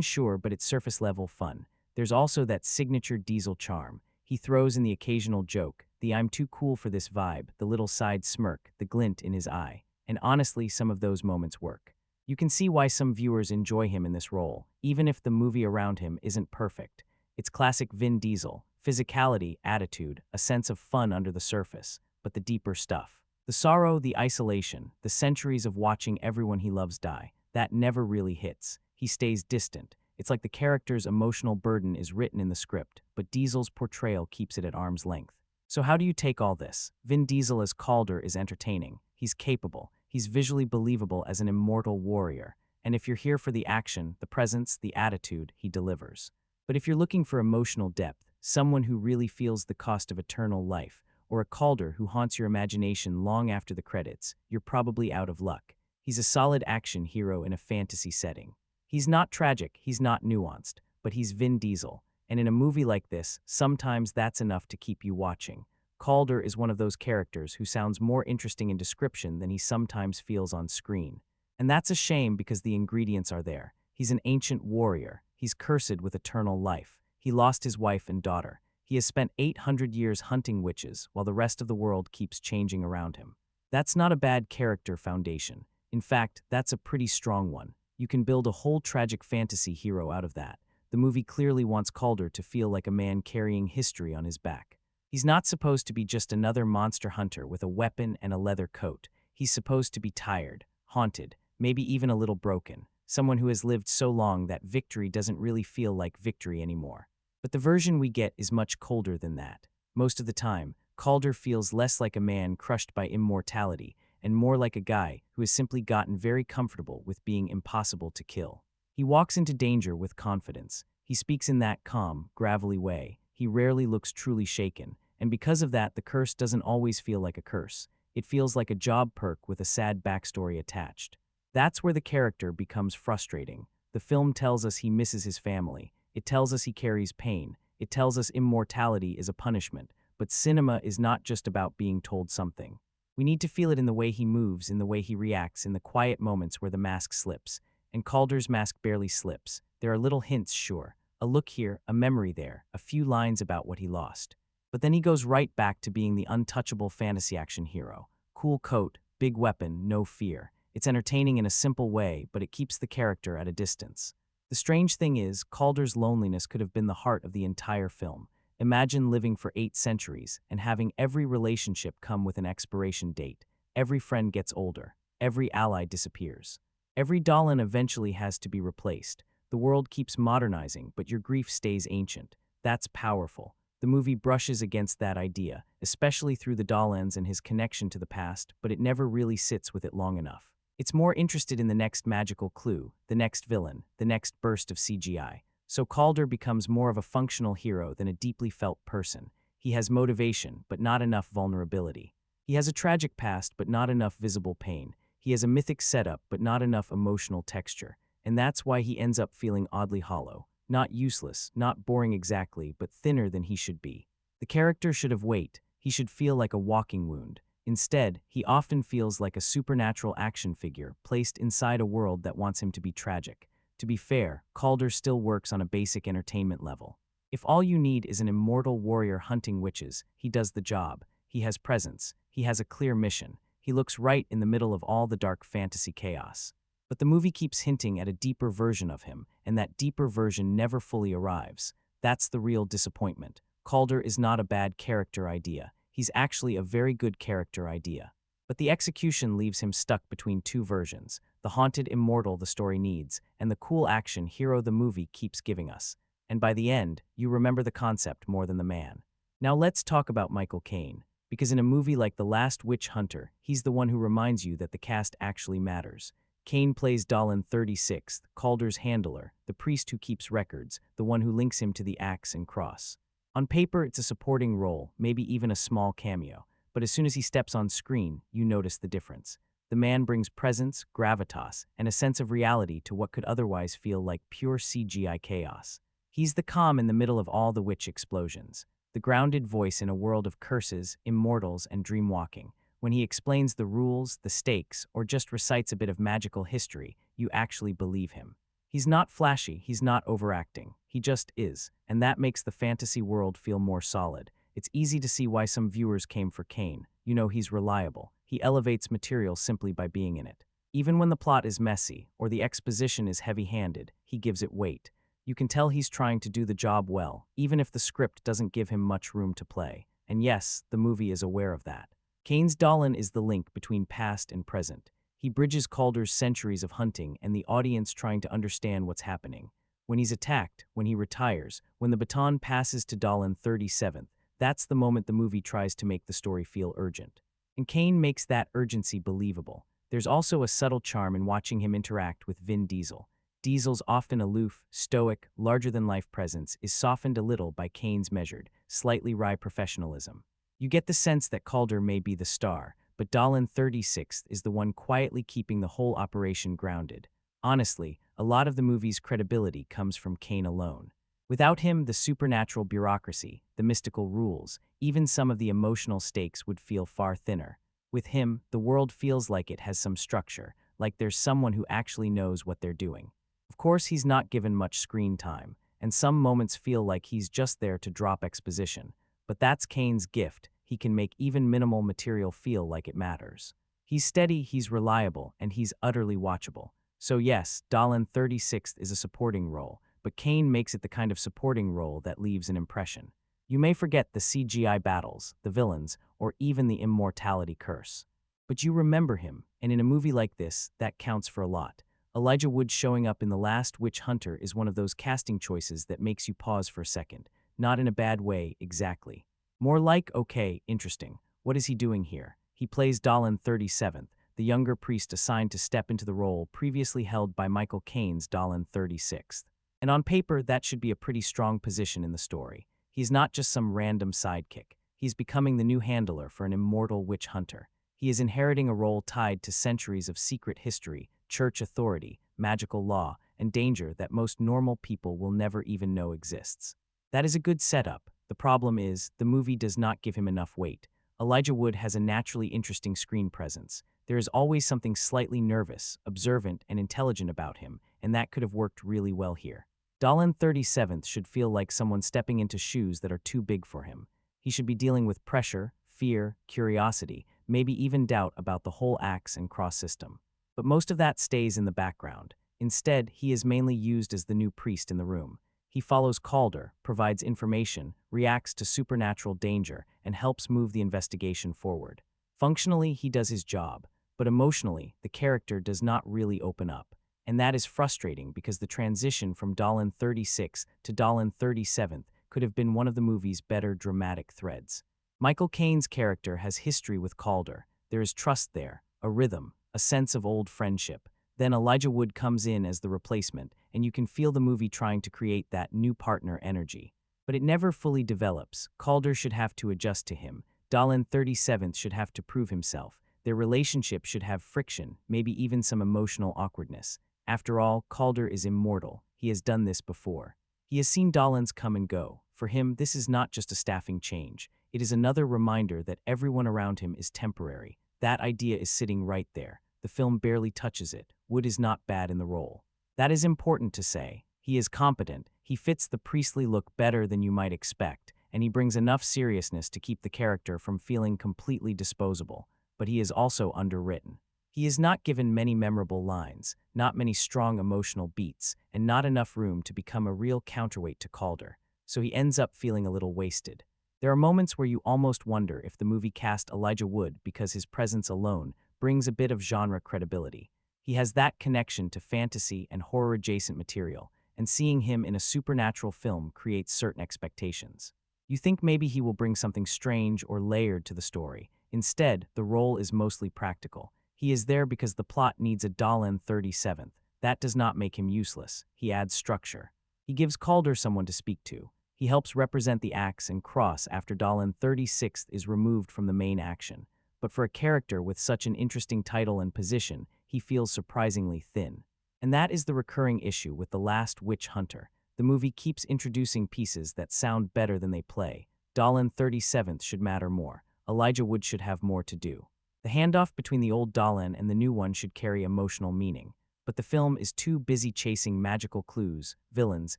Speaker 1: sure, but it's surface-level fun. There's also that signature Diesel charm. He throws in the occasional joke, the "I'm too cool for this" vibe, the little side smirk, the glint in his eye. And honestly, some of those moments work. You can see why some viewers enjoy him in this role, even if the movie around him isn't perfect. It's classic Vin Diesel, physicality, attitude, a sense of fun under the surface, but the deeper stuff. The sorrow, the isolation, the centuries of watching everyone he loves die, that never really hits. He stays distant. It's like the character's emotional burden is written in the script, but Diesel's portrayal keeps it at arm's length. So how do you take all this? Vin Diesel as Calder is entertaining. He's capable. He's visually believable as an immortal warrior. And if you're here for the action, the presence, the attitude, he delivers. But if you're looking for emotional depth, someone who really feels the cost of eternal life, or a Calder who haunts your imagination long after the credits, you're probably out of luck. He's a solid action hero in a fantasy setting. He's not tragic, he's not nuanced, but he's Vin Diesel. And in a movie like this, sometimes that's enough to keep you watching. Calder is one of those characters who sounds more interesting in description than he sometimes feels on screen. And that's a shame because the ingredients are there. He's an ancient warrior. He's cursed with eternal life. He lost his wife and daughter. He has spent 800 years hunting witches while the rest of the world keeps changing around him. That's not a bad character foundation. In fact, that's a pretty strong one. You can build a whole tragic fantasy hero out of that. The movie clearly wants Calder to feel like a man carrying history on his back. He's not supposed to be just another monster hunter with a weapon and a leather coat. He's supposed to be tired, haunted, maybe even a little broken. Someone who has lived so long that victory doesn't really feel like victory anymore. But the version we get is much colder than that. Most of the time, Calder feels less like a man crushed by immortality and more like a guy who has simply gotten very comfortable with being impossible to kill. He walks into danger with confidence. He speaks in that calm, gravelly way. He rarely looks truly shaken, and because of that, the curse doesn't always feel like a curse. It feels like a job perk with a sad backstory attached. That's where the character becomes frustrating. The film tells us he misses his family. It tells us he carries pain. It tells us immortality is a punishment. But cinema is not just about being told something. We need to feel it in the way he moves, in the way he reacts, in the quiet moments where the mask slips. And Calder's mask barely slips. There are little hints, sure. A look here, a memory there, a few lines about what he lost. But then he goes right back to being the untouchable fantasy action hero. Cool coat, big weapon, no fear. It's entertaining in a simple way, but it keeps the character at a distance. The strange thing is, Calder's loneliness could have been the heart of the entire film. Imagine living for 8 centuries and having every relationship come with an expiration date. Every friend gets older. Every ally disappears. Every Dahlin eventually has to be replaced. The world keeps modernizing, but your grief stays ancient. That's powerful. The movie brushes against that idea, especially through the Dahlins and his connection to the past, but it never really sits with it long enough. It's more interested in the next magical clue, the next villain, the next burst of CGI. So Calder becomes more of a functional hero than a deeply felt person. He has motivation, but not enough vulnerability. He has a tragic past, but not enough visible pain. He has a mythic setup, but not enough emotional texture. And that's why he ends up feeling oddly hollow. Not useless, not boring exactly, but thinner than he should be. The character should have weight. He should feel like a walking wound. Instead, he often feels like a supernatural action figure placed inside a world that wants him to be tragic. To be fair, Calder still works on a basic entertainment level. If all you need is an immortal warrior hunting witches, he does the job. He has presence. He has a clear mission. He looks right in the middle of all the dark fantasy chaos. But the movie keeps hinting at a deeper version of him, and that deeper version never fully arrives. That's the real disappointment. Calder is not a bad character idea. He's actually a very good character idea. But the execution leaves him stuck between two versions, the haunted immortal the story needs, and the cool action hero the movie keeps giving us. And by the end, you remember the concept more than the man. Now let's talk about Michael Caine, because in a movie like The Last Witch Hunter, he's the one who reminds you that the cast actually matters. Caine plays Dahlin 36th, Calder's handler, the priest who keeps records, the one who links him to the axe and cross. On paper, it's a supporting role, maybe even a small cameo, but as soon as he steps on screen, you notice the difference. The man brings presence, gravitas, and a sense of reality to what could otherwise feel like pure CGI chaos. He's the calm in the middle of all the witch explosions, the grounded voice in a world of curses, immortals, and dreamwalking. When he explains the rules, the stakes, or just recites a bit of magical history, you actually believe him. He's not flashy, he's not overacting, he just is, and that makes the fantasy world feel more solid. It's easy to see why some viewers came for Kane. You know he's reliable. He elevates material simply by being in it. Even when the plot is messy, or the exposition is heavy-handed, he gives it weight. You can tell he's trying to do the job well, even if the script doesn't give him much room to play. And yes, the movie is aware of that. Kane's Dahlin is the link between past and present. He bridges Calder's centuries of hunting and the audience trying to understand what's happening. When he's attacked, when he retires, when the baton passes to Dahlin 37th, that's the moment the movie tries to make the story feel urgent. And Kane makes that urgency believable. There's also a subtle charm in watching him interact with Vin Diesel. Diesel's often aloof, stoic, larger-than-life presence is softened a little by Kane's measured, slightly wry professionalism. You get the sense that Calder may be the star, but Dahlin 36th is the one quietly keeping the whole operation grounded. Honestly, a lot of the movie's credibility comes from Kane alone. Without him, the supernatural bureaucracy, the mystical rules, even some of the emotional stakes would feel far thinner. With him, the world feels like it has some structure, like there's someone who actually knows what they're doing. Of course, he's not given much screen time, and some moments feel like he's just there to drop exposition. But that's Kane's gift. He can make even minimal material feel like it matters. He's steady, he's reliable, and he's utterly watchable. So yes, Dahlin 36th is a supporting role, but Kane makes it the kind of supporting role that leaves an impression. You may forget the CGI battles, the villains, or even the immortality curse. But you remember him, and in a movie like this, that counts for a lot. Elijah Wood showing up in The Last Witch Hunter is one of those casting choices that makes you pause for a second. Not in a bad way, exactly. More like, okay, interesting. What is he doing here? He plays Dahlin 37th, the younger priest assigned to step into the role previously held by Michael Caine's Dahlin 36th. And on paper, that should be a pretty strong position in the story. He's not just some random sidekick. He's becoming the new handler for an immortal witch hunter. He is inheriting a role tied to centuries of secret history, church authority, magical law, and danger that most normal people will never even know exists. That is a good setup. The problem is, the movie does not give him enough weight. Elijah Wood has a naturally interesting screen presence. There is always something slightly nervous, observant, and intelligent about him, and that could have worked really well here. Dahlin 37th should feel like someone stepping into shoes that are too big for him. He should be dealing with pressure, fear, curiosity, maybe even doubt about the whole axe and cross system. But most of that stays in the background. Instead, he is mainly used as the new priest in the room. He follows Calder, provides information, reacts to supernatural danger, and helps move the investigation forward. Functionally, he does his job, but emotionally, the character does not really open up. And that is frustrating because the transition from Dahlin 36 to Dahlin 37th could have been one of the movie's better dramatic threads. Michael Caine's character has history with Calder. There is trust there, a rhythm, a sense of old friendship. Then Elijah Wood comes in as the replacement, and you can feel the movie trying to create that new partner energy. But it never fully develops. Calder should have to adjust to him. Dahlin 37th should have to prove himself. Their relationship should have friction, maybe even some emotional awkwardness. After all, Calder is immortal. He has done this before. He has seen Dahlins come and go. For him, this is not just a staffing change. It is another reminder that everyone around him is temporary. That idea is sitting right there. The film barely touches it. Wood is not bad in the role. That is important to say. He is competent. He fits the priestly look better than you might expect, and he brings enough seriousness to keep the character from feeling completely disposable. But he is also underwritten. He is not given many memorable lines, not many strong emotional beats, and not enough room to become a real counterweight to Calder, so he ends up feeling a little wasted. There are moments where you almost wonder if the movie cast Elijah Wood because his presence alone brings a bit of genre credibility. He has that connection to fantasy and horror-adjacent material, and seeing him in a supernatural film creates certain expectations. You think maybe he will bring something strange or layered to the story. Instead, the role is mostly practical. He is there because the plot needs a Dahlin 37th. That does not make him useless. He adds structure. He gives Calder someone to speak to. He helps represent the axe and cross after Dahlin 36th is removed from the main action. But for a character with such an interesting title and position, he feels surprisingly thin. And that is the recurring issue with The Last Witch Hunter. The movie keeps introducing pieces that sound better than they play. Dahlin 37th should matter more. Elijah Wood should have more to do. The handoff between the old Dahlin and the new one should carry emotional meaning. But the film is too busy chasing magical clues, villains,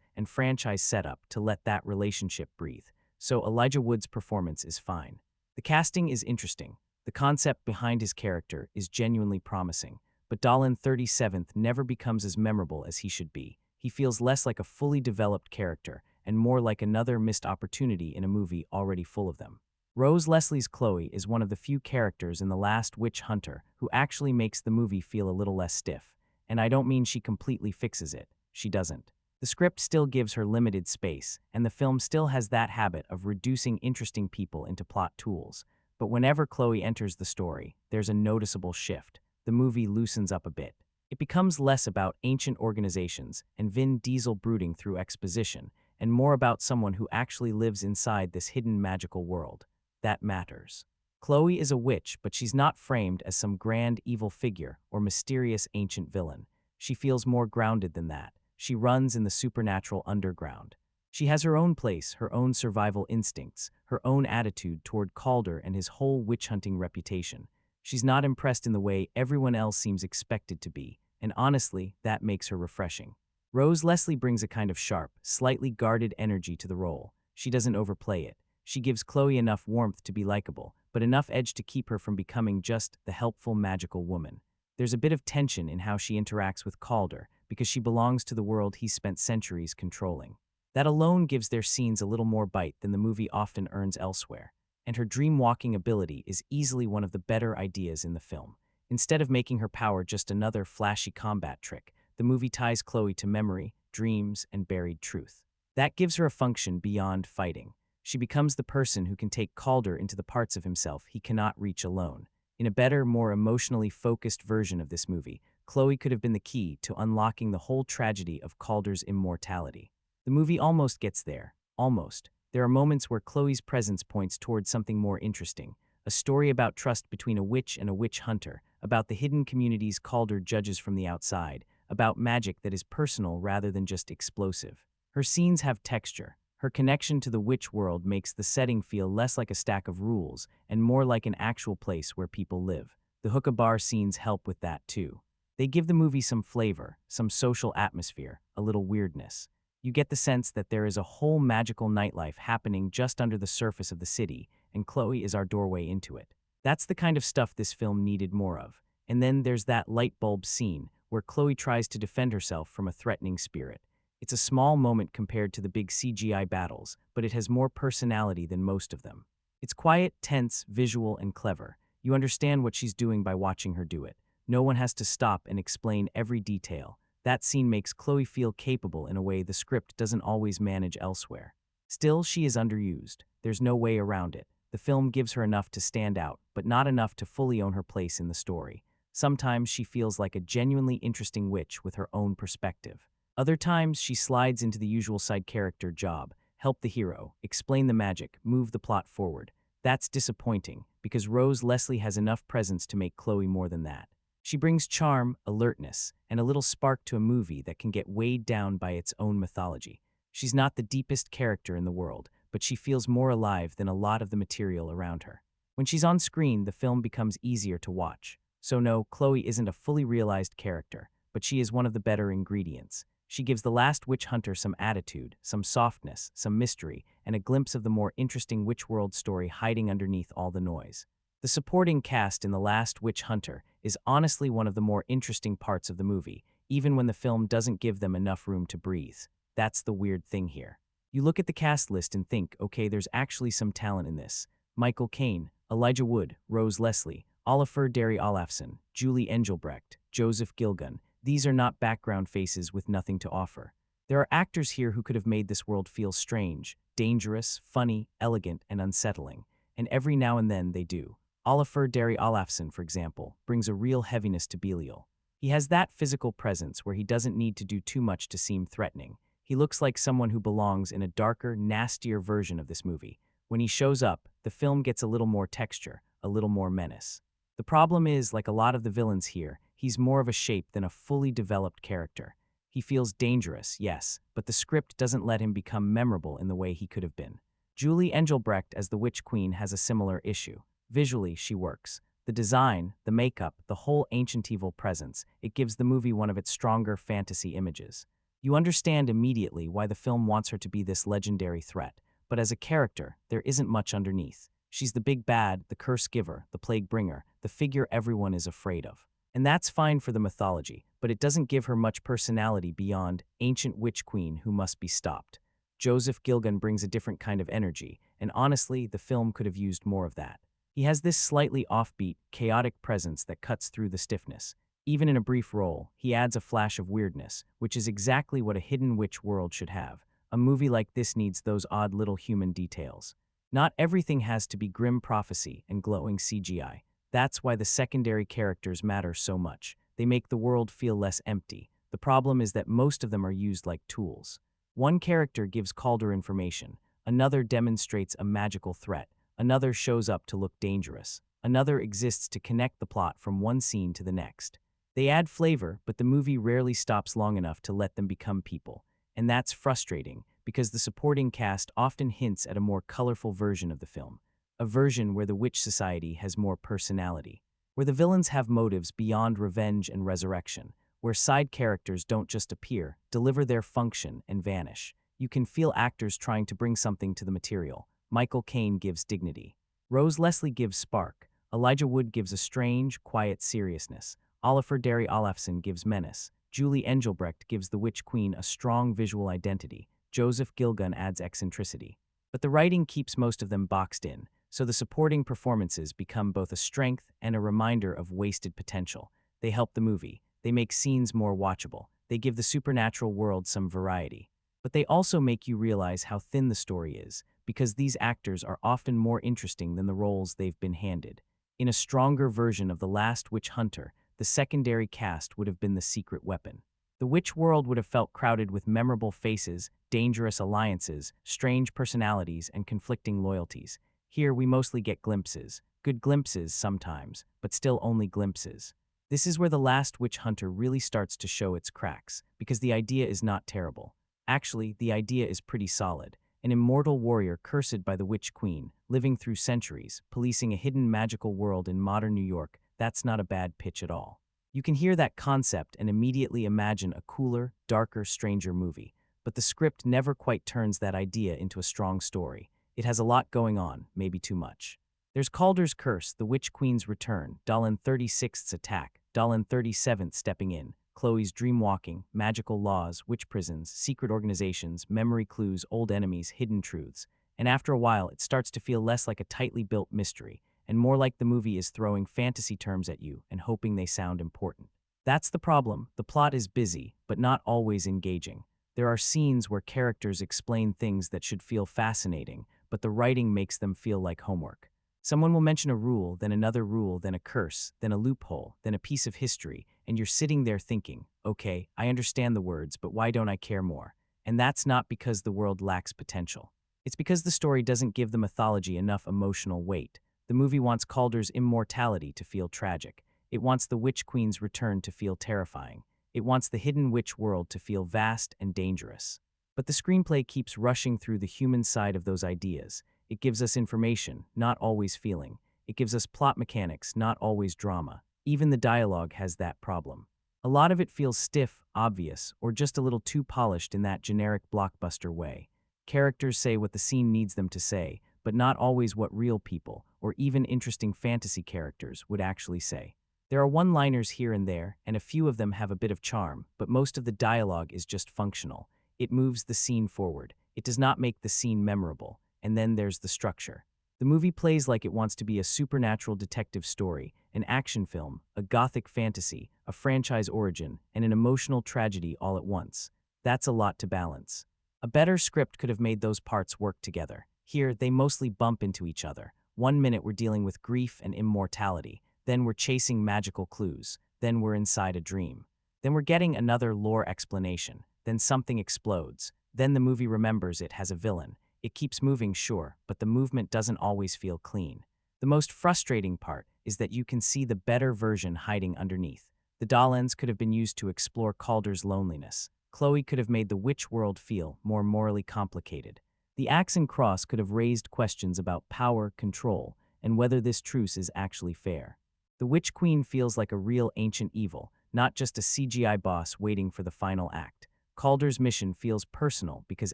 Speaker 1: and franchise setup to let that relationship breathe. So Elijah Wood's performance is fine. The casting is interesting. The concept behind his character is genuinely promising. But Dahlin 37th never becomes as memorable as he should be. He feels less like a fully developed character and more like another missed opportunity in a movie already full of them. Rose Leslie's Chloe is one of the few characters in The Last Witch Hunter who actually makes the movie feel a little less stiff. And I don't mean she completely fixes it. She doesn't. The script still gives her limited space, and the film still has that habit of reducing interesting people into plot tools. But whenever Chloe enters the story, there's a noticeable shift. The movie loosens up a bit. It becomes less about ancient organizations and Vin Diesel brooding through exposition, and more about someone who actually lives inside this hidden magical world. That matters. Chloe is a witch, but she's not framed as some grand evil figure or mysterious ancient villain. She feels more grounded than that. She runs in the supernatural underground. She has her own place, her own survival instincts, her own attitude toward Calder and his whole witch-hunting reputation. She's not impressed in the way everyone else seems expected to be, and honestly, that makes her refreshing. Rose Leslie brings a kind of sharp, slightly guarded energy to the role. She doesn't overplay it. She gives Chloe enough warmth to be likable, but enough edge to keep her from becoming just the helpful magical woman. There's a bit of tension in how she interacts with Calder, because she belongs to the world he's spent centuries controlling. That alone gives their scenes a little more bite than the movie often earns elsewhere. And her dream-walking ability is easily one of the better ideas in the film. Instead of making her power just another flashy combat trick, the movie ties Chloe to memory, dreams, and buried truth. That gives her a function beyond fighting. She becomes the person who can take Calder into the parts of himself he cannot reach alone. In a better, more emotionally focused version of this movie, Chloe could have been the key to unlocking the whole tragedy of Calder's immortality. The movie almost gets there. Almost. There are moments where Chloe's presence points towards something more interesting. A story about trust between a witch and a witch hunter, about the hidden communities Calder judges from the outside, about magic that is personal rather than just explosive. Her scenes have texture. Her connection to the witch world makes the setting feel less like a stack of rules and more like an actual place where people live. The hookah bar scenes help with that too. They give the movie some flavor, some social atmosphere, a little weirdness. You get the sense that there is a whole magical nightlife happening just under the surface of the city, and Chloe is our doorway into it. That's the kind of stuff this film needed more of. And then there's that light bulb scene where Chloe tries to defend herself from a threatening spirit. It's a small moment compared to the big CGI battles, but it has more personality than most of them. It's quiet, tense, visual, and clever. You understand what she's doing by watching her do it. No one has to stop and explain every detail. That scene makes Chloe feel capable in a way the script doesn't always manage elsewhere. Still, she is underused. There's no way around it. The film gives her enough to stand out, but not enough to fully own her place in the story. Sometimes she feels like a genuinely interesting witch with her own perspective. Other times, she slides into the usual side character job, help the hero, explain the magic, move the plot forward. That's disappointing, because Rose Leslie has enough presence to make Chloe more than that. She brings charm, alertness, and a little spark to a movie that can get weighed down by its own mythology. She's not the deepest character in the world, but she feels more alive than a lot of the material around her. When she's on screen, the film becomes easier to watch. So no, Chloe isn't a fully realized character, but she is one of the better ingredients. She gives The Last Witch Hunter some attitude, some softness, some mystery, and a glimpse of the more interesting witch world story hiding underneath all the noise. The supporting cast in The Last Witch Hunter is honestly one of the more interesting parts of the movie, even when the film doesn't give them enough room to breathe. That's the weird thing here. You look at the cast list and think, okay, there's actually some talent in this. Michael Caine, Elijah Wood, Rose Leslie, Olafur Darri Olafsson, Julie Engelbrecht, Joseph Gilgun. These are not background faces with nothing to offer. There are actors here who could have made this world feel strange, dangerous, funny, elegant, and unsettling. And every now and then they do. Olafur Darri Olafsson, for example, brings a real heaviness to Belial. He has that physical presence where he doesn't need to do too much to seem threatening. He looks like someone who belongs in a darker, nastier version of this movie. When he shows up, the film gets a little more texture, a little more menace. The problem is, like a lot of the villains here, he's more of a shape than a fully developed character. He feels dangerous, yes, but the script doesn't let him become memorable in the way he could have been. Julie Engelbrecht as the Witch Queen has a similar issue. Visually, she works. The design, the makeup, the whole ancient evil presence, it gives the movie one of its stronger fantasy images. You understand immediately why the film wants her to be this legendary threat, but as a character, there isn't much underneath. She's the big bad, the curse giver, the plague bringer, the figure everyone is afraid of. And that's fine for the mythology, but it doesn't give her much personality beyond ancient witch queen who must be stopped. Joseph Gilgun brings a different kind of energy, and honestly, the film could have used more of that. He has this slightly offbeat, chaotic presence that cuts through the stiffness. Even in a brief role, he adds a flash of weirdness, which is exactly what a hidden witch world should have. A movie like this needs those odd little human details. Not everything has to be grim prophecy and glowing CGI. That's why the secondary characters matter so much. They make the world feel less empty. The problem is that most of them are used like tools. One character gives Calder information, another demonstrates a magical threat, another shows up to look dangerous, another exists to connect the plot from one scene to the next. They add flavor, but the movie rarely stops long enough to let them become people. And that's frustrating, because the supporting cast often hints at a more colorful version of the film. A version where the witch society has more personality, where the villains have motives beyond revenge and resurrection, where side characters don't just appear, deliver their function, and vanish. You can feel actors trying to bring something to the material. Michael Caine gives dignity. Rose Leslie gives spark. Elijah Wood gives a strange, quiet seriousness. Olafur Darri Olafsson gives menace. Julie Engelbrecht gives the Witch Queen a strong visual identity. Joseph Gilgun adds eccentricity. But the writing keeps most of them boxed in, so the supporting performances become both a strength and a reminder of wasted potential. They help the movie. They make scenes more watchable. They give the supernatural world some variety. But they also make you realize how thin the story is, because these actors are often more interesting than the roles they've been handed. In a stronger version of The Last Witch Hunter, the secondary cast would have been the secret weapon. The witch world would have felt crowded with memorable faces, dangerous alliances, strange personalities, and conflicting loyalties. Here we mostly get glimpses. Good glimpses sometimes, but still only glimpses. This is where The Last Witch Hunter really starts to show its cracks, because the idea is not terrible. Actually, the idea is pretty solid. An immortal warrior cursed by the Witch Queen, living through centuries, policing a hidden magical world in modern New York, that's not a bad pitch at all. You can hear that concept and immediately imagine a cooler, darker, stranger movie. But the script never quite turns that idea into a strong story. It has a lot going on, maybe too much. There's Calder's curse, the Witch Queen's return, Dolan 36th's attack, Dolan 37th stepping in, Chloe's dream-walking, magical laws, witch prisons, secret organizations, memory clues, old enemies, hidden truths. And after a while, it starts to feel less like a tightly built mystery, and more like the movie is throwing fantasy terms at you and hoping they sound important. That's the problem. The plot is busy, but not always engaging. There are scenes where characters explain things that should feel fascinating, but the writing makes them feel like homework. Someone will mention a rule, then another rule, then a curse, then a loophole, then a piece of history, and you're sitting there thinking, okay, I understand the words, but why don't I care more? And that's not because the world lacks potential. It's because the story doesn't give the mythology enough emotional weight. The movie wants Calder's immortality to feel tragic. It wants the Witch Queen's return to feel terrifying. It wants the hidden witch world to feel vast and dangerous. But the screenplay keeps rushing through the human side of those ideas. It gives us information, not always feeling. It gives us plot mechanics, not always drama. Even the dialogue has that problem. A lot of it feels stiff, obvious, or just a little too polished in that generic blockbuster way. Characters say what the scene needs them to say, but not always what real people, or even interesting fantasy characters, would actually say. There are one-liners here and there, and a few of them have a bit of charm, but most of the dialogue is just functional. It moves the scene forward. It does not make the scene memorable. And then there's the structure. The movie plays like it wants to be a supernatural detective story, an action film, a gothic fantasy, a franchise origin, and an emotional tragedy all at once. That's a lot to balance. A better script could have made those parts work together. Here, they mostly bump into each other. 1 minute we're dealing with grief and immortality, then we're chasing magical clues, then we're inside a dream. Then we're getting another lore explanation, then something explodes, Then the movie remembers it has a villain. It keeps moving, sure, but the movement doesn't always feel clean. The most frustrating part is that you can see the better version hiding underneath. The doll ends could have been used to explore Calder's loneliness. Chloe could have made the witch world feel more morally complicated. The axe and cross could have raised questions about power, control, and whether this truce is actually fair. The Witch Queen feels like a real ancient evil, not just a CGI boss waiting for the final act. Calder's mission feels personal because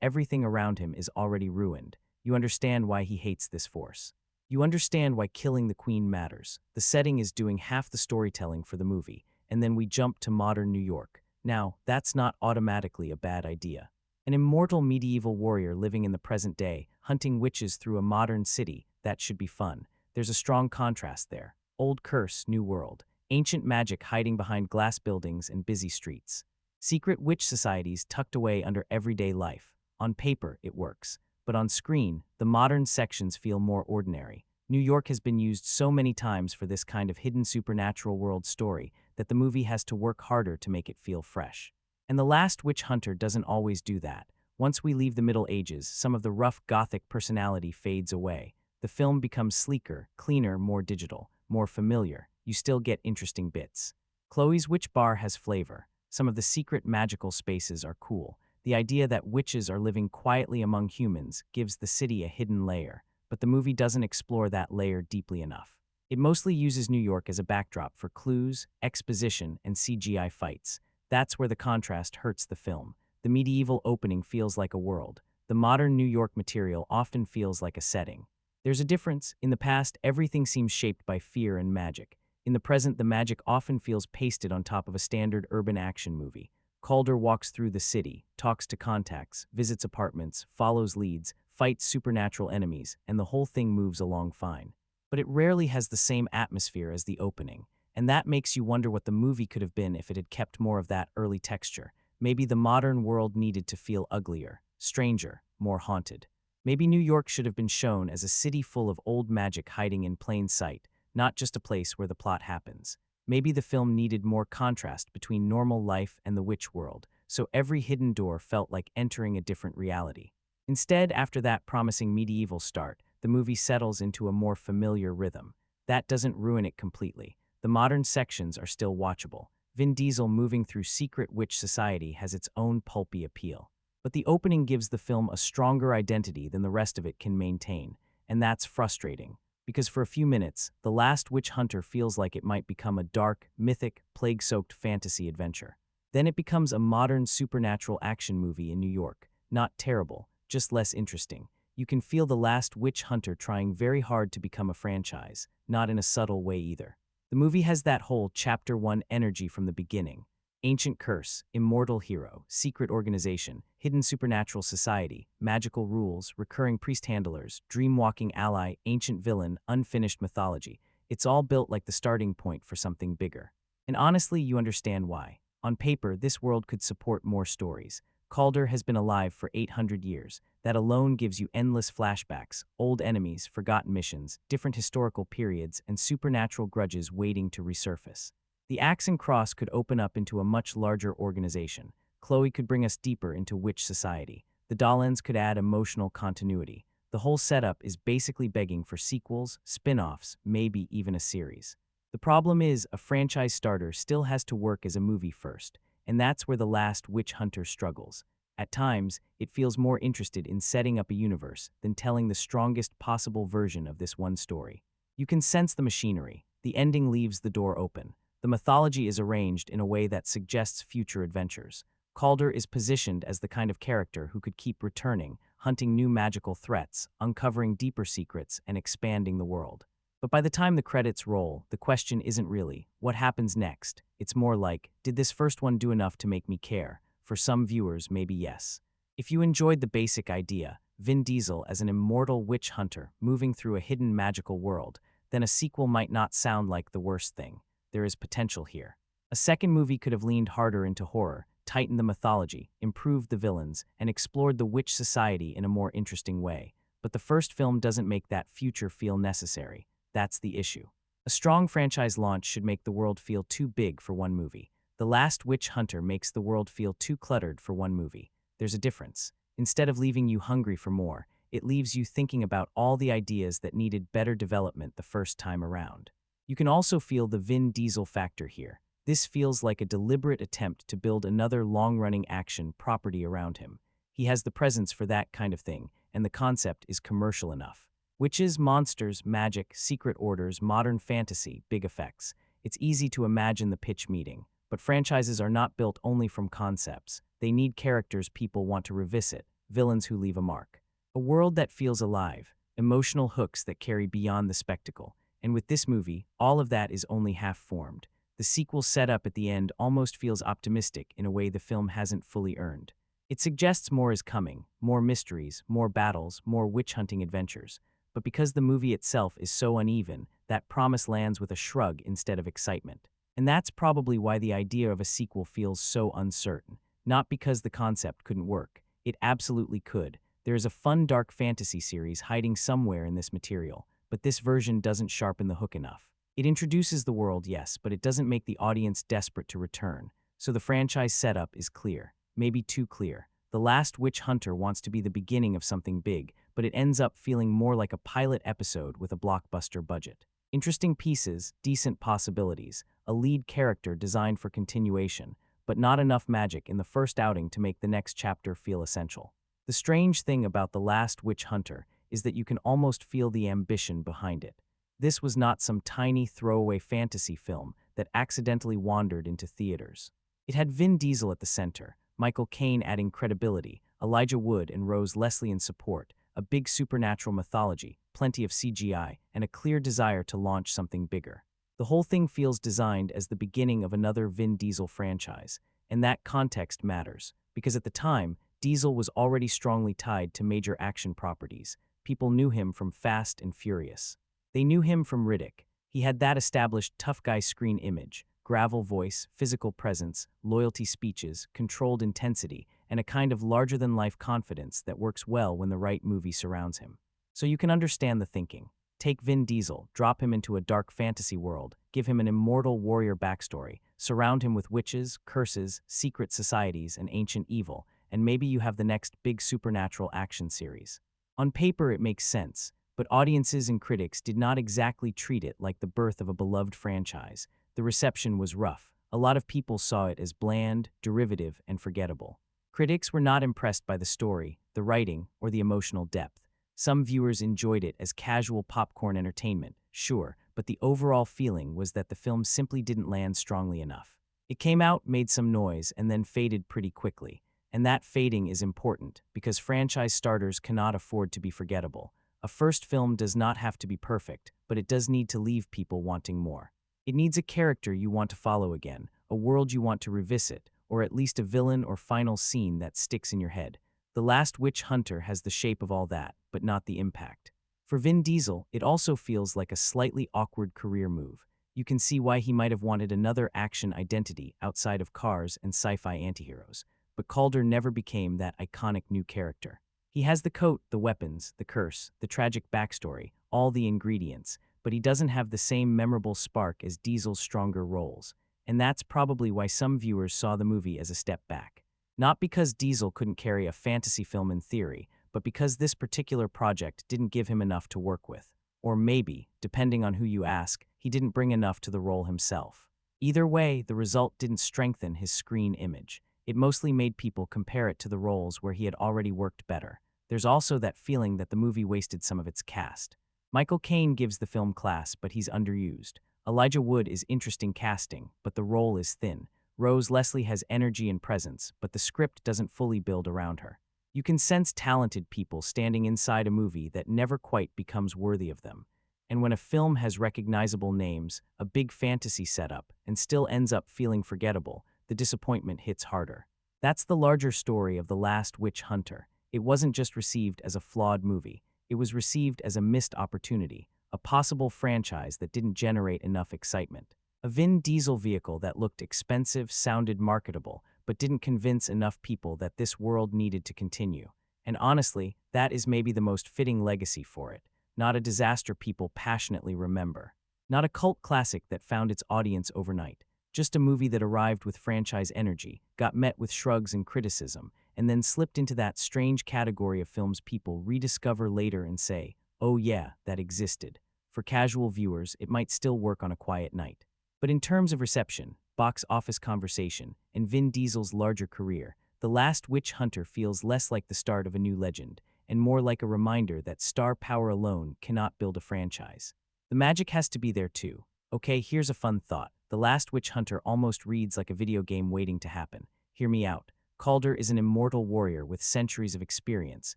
Speaker 1: everything around him is already ruined. You understand why he hates this force. You understand why killing the queen matters. The setting is doing half the storytelling for the movie, and then we jump to modern New York. Now, that's not automatically a bad idea. An immortal medieval warrior living in the present day, hunting witches through a modern city, that should be fun. There's a strong contrast there. Old curse, new world. Ancient magic hiding behind glass buildings and busy streets. Secret witch societies tucked away under everyday life. On paper, it works. But on screen, the modern sections feel more ordinary. New York has been used so many times for this kind of hidden supernatural world story that the movie has to work harder to make it feel fresh. And The Last Witch Hunter doesn't always do that. Once we leave the Middle Ages, some of the rough Gothic personality fades away. The film becomes sleeker, cleaner, more digital, more familiar. You still get interesting bits. Chloe's Witch Bar has flavor. Some of the secret magical spaces are cool. The idea that witches are living quietly among humans gives the city a hidden layer, but the movie doesn't explore that layer deeply enough. It mostly uses New York as a backdrop for clues, exposition, and CGI fights. That's where the contrast hurts the film. The medieval opening feels like a world. The modern New York material often feels like a setting. There's a difference. In the past, everything seems shaped by fear and magic. In the present, the magic often feels pasted on top of a standard urban action movie. Calder walks through the city, talks to contacts, visits apartments, follows leads, fights supernatural enemies, and the whole thing moves along fine. But it rarely has the same atmosphere as the opening, and that makes you wonder what the movie could have been if it had kept more of that early texture. Maybe the modern world needed to feel uglier, stranger, more haunted. Maybe New York should have been shown as a city full of old magic hiding in plain sight, not just a place where the plot happens. Maybe the film needed more contrast between normal life and the witch world, so every hidden door felt like entering a different reality. Instead, after that promising medieval start, the movie settles into a more familiar rhythm. That doesn't ruin it completely. The modern sections are still watchable. Vin Diesel moving through secret witch society has its own pulpy appeal. But the opening gives the film a stronger identity than the rest of it can maintain, and that's frustrating. Because for a few minutes, The Last Witch Hunter feels like it might become a dark, mythic, plague-soaked fantasy adventure. Then it becomes a modern supernatural action movie in New York. Not terrible, just less interesting. You can feel The Last Witch Hunter trying very hard to become a franchise, not in a subtle way either. The movie has that whole Chapter 1 energy from the beginning. Ancient curse, immortal hero, secret organization, hidden supernatural society, magical rules, recurring priest handlers, dream-walking ally, ancient villain, unfinished mythology. It's all built like the starting point for something bigger. And honestly, you understand why. On paper, this world could support more stories. Calder has been alive for 800 years. That alone gives you endless flashbacks, old enemies, forgotten missions, different historical periods, and supernatural grudges waiting to resurface. The Axe and Cross could open up into a much larger organization. Chloe could bring us deeper into witch society. The Dollens could add emotional continuity. The whole setup is basically begging for sequels, spin-offs, maybe even a series. The problem is, a franchise starter still has to work as a movie first, and that's where The Last Witch Hunter struggles. At times, it feels more interested in setting up a universe than telling the strongest possible version of this one story. You can sense the machinery. The ending leaves the door open. The mythology is arranged in a way that suggests future adventures. Calder is positioned as the kind of character who could keep returning, hunting new magical threats, uncovering deeper secrets, and expanding the world. But by the time the credits roll, the question isn't really, what happens next? It's more like, did this first one do enough to make me care? For some viewers, maybe yes. If you enjoyed the basic idea, Vin Diesel as an immortal witch hunter moving through a hidden magical world, then a sequel might not sound like the worst thing. There is potential here. A second movie could have leaned harder into horror, tightened the mythology, improved the villains, and explored the witch society in a more interesting way. But the first film doesn't make that future feel necessary. That's the issue. A strong franchise launch should make the world feel too big for one movie. The Last Witch Hunter makes the world feel too cluttered for one movie. There's a difference. Instead of leaving you hungry for more, it leaves you thinking about all the ideas that needed better development the first time around. You can also feel the Vin Diesel factor here. This feels like a deliberate attempt to build another long-running action property around him. He has the presence for that kind of thing, and the concept is commercial enough. Witches, monsters, magic, secret orders, modern fantasy, big effects. It's easy to imagine the pitch meeting. But franchises are not built only from concepts. They need characters people want to revisit, villains who leave a mark. A world that feels alive, emotional hooks that carry beyond the spectacle. And with this movie, all of that is only half formed. The sequel setup at the end almost feels optimistic in a way the film hasn't fully earned. It suggests more is coming, more mysteries, more battles, more witch-hunting adventures. But because the movie itself is so uneven, that promise lands with a shrug instead of excitement. And that's probably why the idea of a sequel feels so uncertain. Not because the concept couldn't work. It absolutely could. There is a fun dark fantasy series hiding somewhere in this material, but this version doesn't sharpen the hook enough. It introduces the world, yes, but it doesn't make the audience desperate to return. So the franchise setup is clear. Maybe too clear. The Last Witch Hunter wants to be the beginning of something big, but it ends up feeling more like a pilot episode with a blockbuster budget. Interesting pieces, decent possibilities, a lead character designed for continuation, but not enough magic in the first outing to make the next chapter feel essential. The strange thing about The Last Witch Hunter is that you can almost feel the ambition behind it. This was not some tiny throwaway fantasy film that accidentally wandered into theaters. It had Vin Diesel at the center, Michael Caine adding credibility, Elijah Wood and Rose Leslie in support, a big supernatural mythology, plenty of CGI, and a clear desire to launch something bigger. The whole thing feels designed as the beginning of another Vin Diesel franchise, and that context matters, because at the time, Diesel was already strongly tied to major action properties. People knew him from Fast and Furious. They knew him from Riddick. He had that established tough guy screen image, gravel voice, physical presence, loyalty speeches, controlled intensity, and a kind of larger-than-life confidence that works well when the right movie surrounds him. So you can understand the thinking. Take Vin Diesel, drop him into a dark fantasy world, give him an immortal warrior backstory, surround him with witches, curses, secret societies, and ancient evil, and maybe you have the next big supernatural action series. On paper, it makes sense, but audiences and critics did not exactly treat it like the birth of a beloved franchise. The reception was rough. A lot of people saw it as bland, derivative, and forgettable. Critics were not impressed by the story, the writing, or the emotional depth. Some viewers enjoyed it as casual popcorn entertainment, sure, but the overall feeling was that the film simply didn't land strongly enough. It came out, made some noise, and then faded pretty quickly. And that fading is important, because franchise starters cannot afford to be forgettable. A first film does not have to be perfect, but it does need to leave people wanting more. It needs a character you want to follow again, a world you want to revisit, or at least a villain or final scene that sticks in your head. The Last Witch Hunter has the shape of all that, but not the impact. For Vin Diesel, it also feels like a slightly awkward career move. You can see why he might have wanted another action identity outside of cars and sci-fi antiheroes, but Calder never became that iconic new character. He has the coat, the weapons, the curse, the tragic backstory, all the ingredients, but he doesn't have the same memorable spark as Diesel's stronger roles. And that's probably why some viewers saw the movie as a step back. Not because Diesel couldn't carry a fantasy film in theory, but because this particular project didn't give him enough to work with. Or maybe, depending on who you ask, he didn't bring enough to the role himself. Either way, the result didn't strengthen his screen image. It mostly made people compare it to the roles where he had already worked better. There's also that feeling that the movie wasted some of its cast. Michael Caine gives the film class, but he's underused. Elijah Wood is interesting casting, but the role is thin. Rose Leslie has energy and presence, but the script doesn't fully build around her. You can sense talented people standing inside a movie that never quite becomes worthy of them. And when a film has recognizable names, a big fantasy setup, and still ends up feeling forgettable, the disappointment hits harder. That's the larger story of The Last Witch Hunter. It wasn't just received as a flawed movie. It was received as a missed opportunity, a possible franchise that didn't generate enough excitement. A Vin Diesel vehicle that looked expensive, sounded marketable, but didn't convince enough people that this world needed to continue. And honestly, that is maybe the most fitting legacy for it. Not a disaster people passionately remember. Not a cult classic that found its audience overnight. Just a movie that arrived with franchise energy, got met with shrugs and criticism, and then slipped into that strange category of films people rediscover later and say, oh yeah, that existed. For casual viewers, it might still work on a quiet night. But in terms of reception, box office conversation, and Vin Diesel's larger career, The Last Witch Hunter feels less like the start of a new legend, and more like a reminder that star power alone cannot build a franchise. The magic has to be there too. Okay, here's a fun thought. The Last Witch Hunter almost reads like a video game waiting to happen. Hear me out. Calder is an immortal warrior with centuries of experience,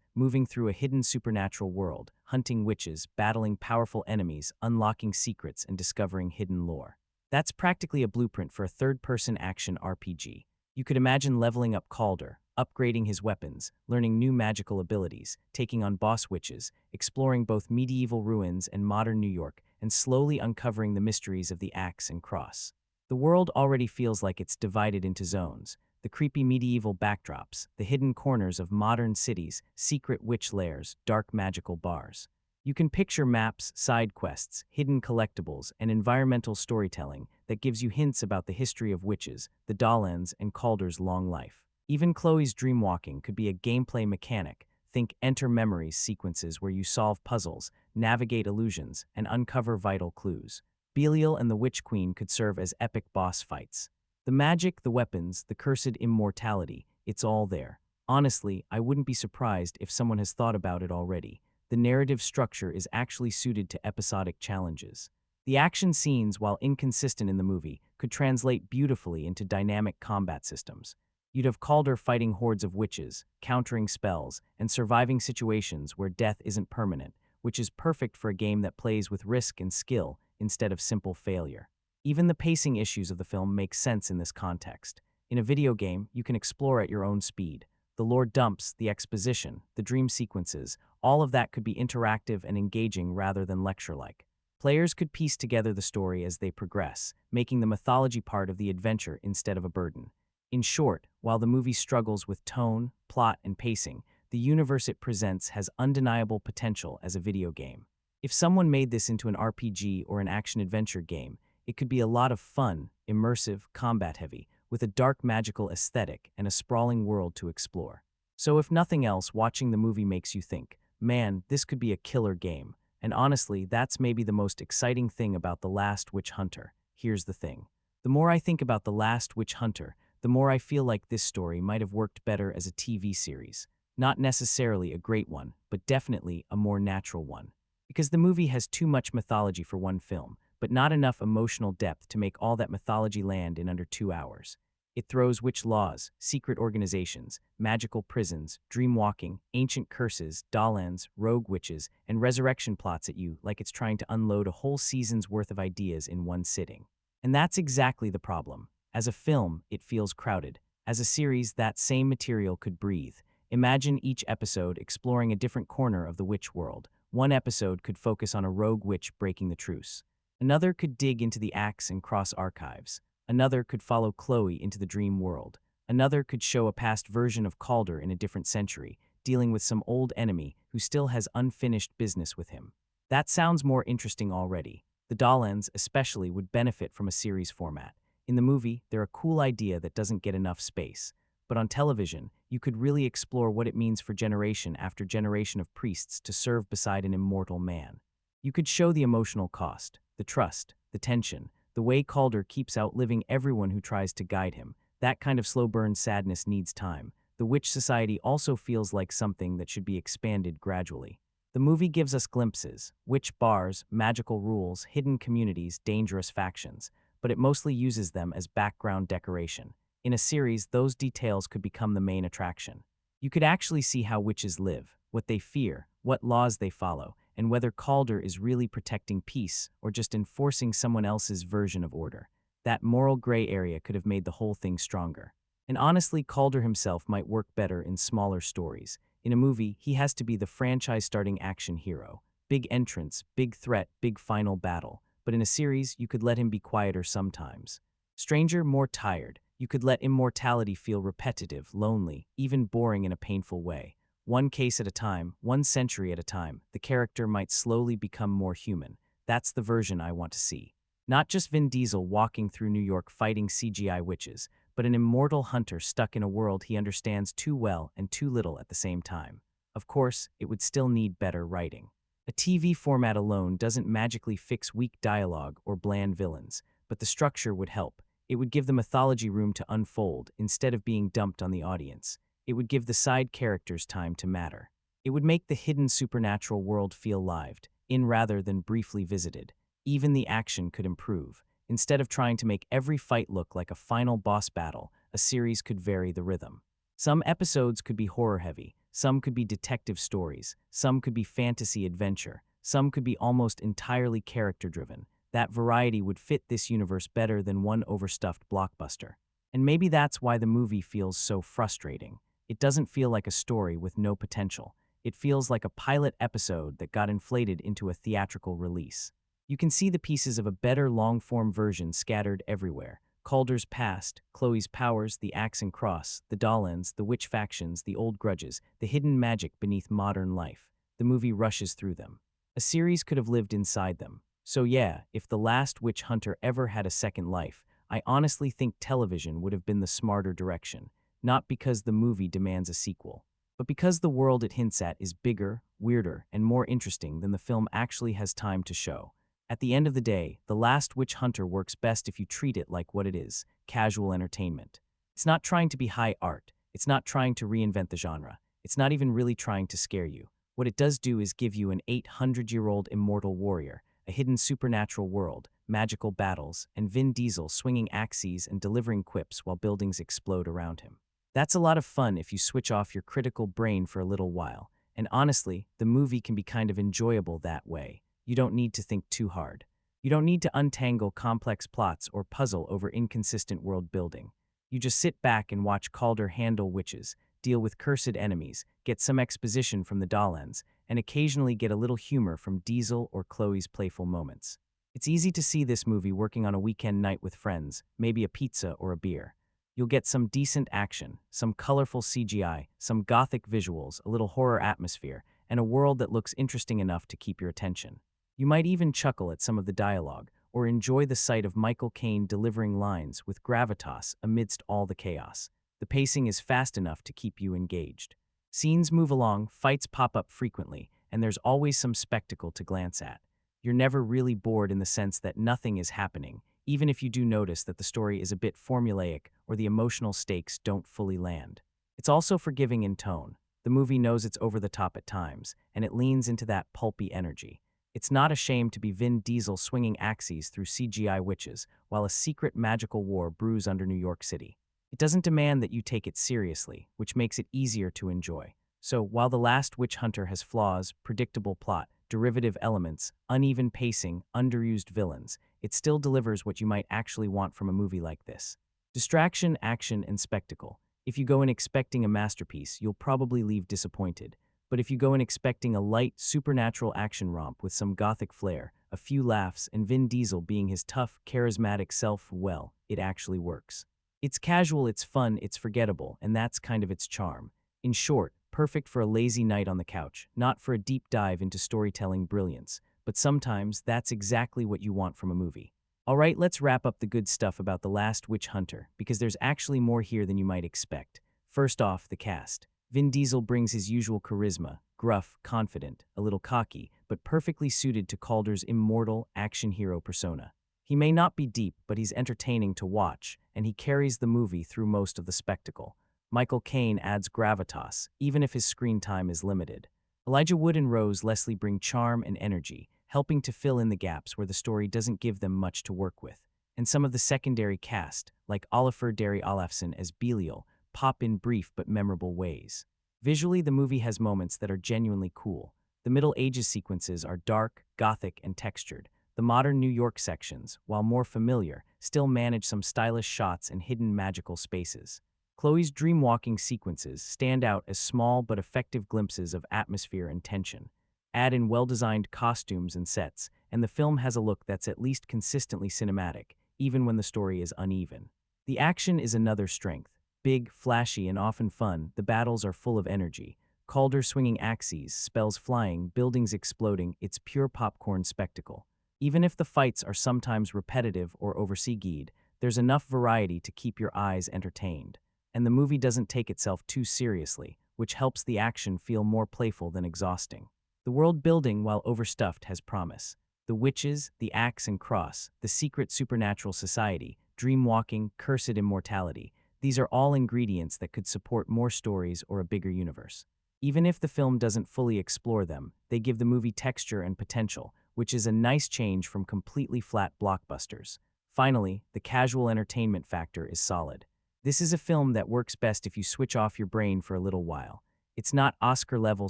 Speaker 1: moving through a hidden supernatural world, hunting witches, battling powerful enemies, unlocking secrets, and discovering hidden lore. That's practically a blueprint for a third-person action RPG. You could imagine leveling up Calder, upgrading his weapons, learning new magical abilities, taking on boss witches, exploring both medieval ruins and modern New York, and slowly uncovering the mysteries of the axe and cross. The world already feels like it's divided into zones. The creepy medieval backdrops, the hidden corners of modern cities, secret witch lairs, dark magical bars. You can picture maps, side quests, hidden collectibles, and environmental storytelling that gives you hints about the history of witches, the Dollens, and Calder's long life. Even Chloe's dreamwalking could be a gameplay mechanic. Think Enter Memories sequences where you solve puzzles, navigate illusions, and uncover vital clues. Belial and the Witch Queen could serve as epic boss fights. The magic, the weapons, the cursed immortality, it's all there. Honestly, I wouldn't be surprised if someone has thought about it already. The narrative structure is actually suited to episodic challenges. The action scenes, while inconsistent in the movie, could translate beautifully into dynamic combat systems. You'd have Calder fighting hordes of witches, countering spells, and surviving situations where death isn't permanent, which is perfect for a game that plays with risk and skill instead of simple failure. Even the pacing issues of the film make sense in this context. In a video game, you can explore at your own speed. The lore dumps, the exposition, the dream sequences, all of that could be interactive and engaging rather than lecture-like. Players could piece together the story as they progress, making the mythology part of the adventure instead of a burden. In short, while the movie struggles with tone, plot, and pacing, the universe it presents has undeniable potential as a video game. If someone made this into an RPG or an action-adventure game, it could be a lot of fun, immersive, combat-heavy, with a dark magical aesthetic and a sprawling world to explore. So if nothing else, watching the movie makes you think, man, this could be a killer game. And honestly, that's maybe the most exciting thing about The Last Witch Hunter. Here's the thing. The more I think about The Last Witch Hunter, the more I feel like this story might have worked better as a TV series. Not necessarily a great one, but definitely a more natural one. Because the movie has too much mythology for one film, but not enough emotional depth to make all that mythology land in under 2 hours. It throws witch laws, secret organizations, magical prisons, dreamwalking, ancient curses, Dollens, rogue witches, and resurrection plots at you like it's trying to unload a whole season's worth of ideas in one sitting. And that's exactly the problem. As a film, it feels crowded. As a series, that same material could breathe. Imagine each episode exploring a different corner of the witch world. One episode could focus on a rogue witch breaking the truce. Another could dig into the axe and cross archives. Another could follow Chloe into the dream world. Another could show a past version of Calder in a different century, dealing with some old enemy who still has unfinished business with him. That sounds more interesting already. The Dollens especially would benefit from a series format. In the movie, they're a cool idea that doesn't get enough space. But on television, you could really explore what it means for generation after generation of priests to serve beside an immortal man. You could show the emotional cost, the trust, the tension, the way Calder keeps outliving everyone who tries to guide him. That kind of slow-burn sadness needs time. The Witch Society also feels like something that should be expanded gradually. The movie gives us glimpses, witch bars, magical rules, hidden communities, dangerous factions, but it mostly uses them as background decoration. In a series, those details could become the main attraction. You could actually see how witches live, what they fear, what laws they follow, and whether Calder is really protecting peace or just enforcing someone else's version of order. That moral gray area could have made the whole thing stronger. And honestly, Calder himself might work better in smaller stories. In a movie, he has to be the franchise-starting action hero. Big entrance, big threat, big final battle. But in a series, you could let him be quieter sometimes. Stranger, more tired. You could let immortality feel repetitive, lonely, even boring in a painful way. One case at a time, one century at a time, the character might slowly become more human. That's the version I want to see. Not just Vin Diesel walking through New York fighting CGI witches, but an immortal hunter stuck in a world he understands too well and too little at the same time. Of course, it would still need better writing. A TV format alone doesn't magically fix weak dialogue or bland villains, but the structure would help. It would give the mythology room to unfold instead of being dumped on the audience. It would give the side characters time to matter. It would make the hidden supernatural world feel lived, in rather than briefly visited. Even the action could improve. Instead of trying to make every fight look like a final boss battle, a series could vary the rhythm. Some episodes could be horror-heavy, some could be detective stories, some could be fantasy adventure, some could be almost entirely character-driven. That variety would fit this universe better than one overstuffed blockbuster. And maybe that's why the movie feels so frustrating. It doesn't feel like a story with no potential. It feels like a pilot episode that got inflated into a theatrical release. You can see the pieces of a better long-form version scattered everywhere. Calder's past, Chloe's powers, the axe and cross, the Dollens, the witch factions, the old grudges, the hidden magic beneath modern life. The movie rushes through them. A series could have lived inside them. So yeah, if The Last Witch Hunter ever had a second life, I honestly think television would have been the smarter direction, not because the movie demands a sequel, but because the world it hints at is bigger, weirder, and more interesting than the film actually has time to show. At the end of the day, The Last Witch Hunter works best if you treat it like what it is, casual entertainment. It's not trying to be high art. It's not trying to reinvent the genre. It's not even really trying to scare you. What it does do is give you an 800-year-old immortal warrior, a hidden supernatural world, magical battles, and Vin Diesel swinging axes and delivering quips while buildings explode around him. That's a lot of fun if you switch off your critical brain for a little while, and honestly, the movie can be kind of enjoyable that way. You don't need to think too hard. You don't need to untangle complex plots or puzzle over inconsistent world building. You just sit back and watch Calder handle witches, deal with cursed enemies, get some exposition from the Dollens, and occasionally get a little humor from Diesel or Chloe's playful moments. It's easy to see this movie working on a weekend night with friends, maybe a pizza or a beer. You'll get some decent action, some colorful CGI, some gothic visuals, a little horror atmosphere, and a world that looks interesting enough to keep your attention. You might even chuckle at some of the dialogue, or enjoy the sight of Michael Caine delivering lines with gravitas amidst all the chaos. The pacing is fast enough to keep you engaged. Scenes move along, fights pop up frequently, and there's always some spectacle to glance at. You're never really bored in the sense that nothing is happening, even if you do notice that the story is a bit formulaic or the emotional stakes don't fully land. It's also forgiving in tone. The movie knows it's over the top at times, and it leans into that pulpy energy. It's not ashamed to be Vin Diesel swinging axes through CGI witches while a secret magical war brews under New York City. It doesn't demand that you take it seriously, which makes it easier to enjoy. So, while The Last Witch Hunter has flaws, predictable plot, derivative elements, uneven pacing, underused villains, it still delivers what you might actually want from a movie like this. Distraction, action, and spectacle. If you go in expecting a masterpiece, you'll probably leave disappointed. But if you go in expecting a light, supernatural action romp with some gothic flair, a few laughs, and Vin Diesel being his tough, charismatic self, well, it actually works. It's casual, it's fun, it's forgettable, and that's kind of its charm. In short, perfect for a lazy night on the couch, not for a deep dive into storytelling brilliance, but sometimes that's exactly what you want from a movie. Alright, let's wrap up the good stuff about The Last Witch Hunter, because there's actually more here than you might expect. First off, the cast. Vin Diesel brings his usual charisma, gruff, confident, a little cocky, but perfectly suited to Calder's immortal action hero persona. He may not be deep, but he's entertaining to watch, and he carries the movie through most of the spectacle. Michael Caine adds gravitas, even if his screen time is limited. Elijah Wood and Rose Leslie bring charm and energy, helping to fill in the gaps where the story doesn't give them much to work with. And some of the secondary cast, like Olafur Darri Olafsson as Belial, pop in brief but memorable ways. Visually, the movie has moments that are genuinely cool. The Middle Ages sequences are dark, gothic, and textured. The modern New York sections, while more familiar, still manage some stylish shots and hidden magical spaces. Chloe's dream-walking sequences stand out as small but effective glimpses of atmosphere and tension. Add in well-designed costumes and sets, and the film has a look that's at least consistently cinematic, even when the story is uneven. The action is another strength. Big, flashy, and often fun, the battles are full of energy. Calder swinging axes, spells flying, buildings exploding, it's pure popcorn spectacle. Even if the fights are sometimes repetitive or over-CGI'd, There's enough variety to keep your eyes entertained. And the movie doesn't take itself too seriously, which helps the action feel more playful than exhausting. The world building, while overstuffed, has promise. The witches, the axe and cross, the secret supernatural society, dream-walking, cursed immortality, these are all ingredients that could support more stories or a bigger universe. Even if the film doesn't fully explore them, they give the movie texture and potential, which is a nice change from completely flat blockbusters. Finally, the casual entertainment factor is solid. This is a film that works best if you switch off your brain for a little while. It's not Oscar-level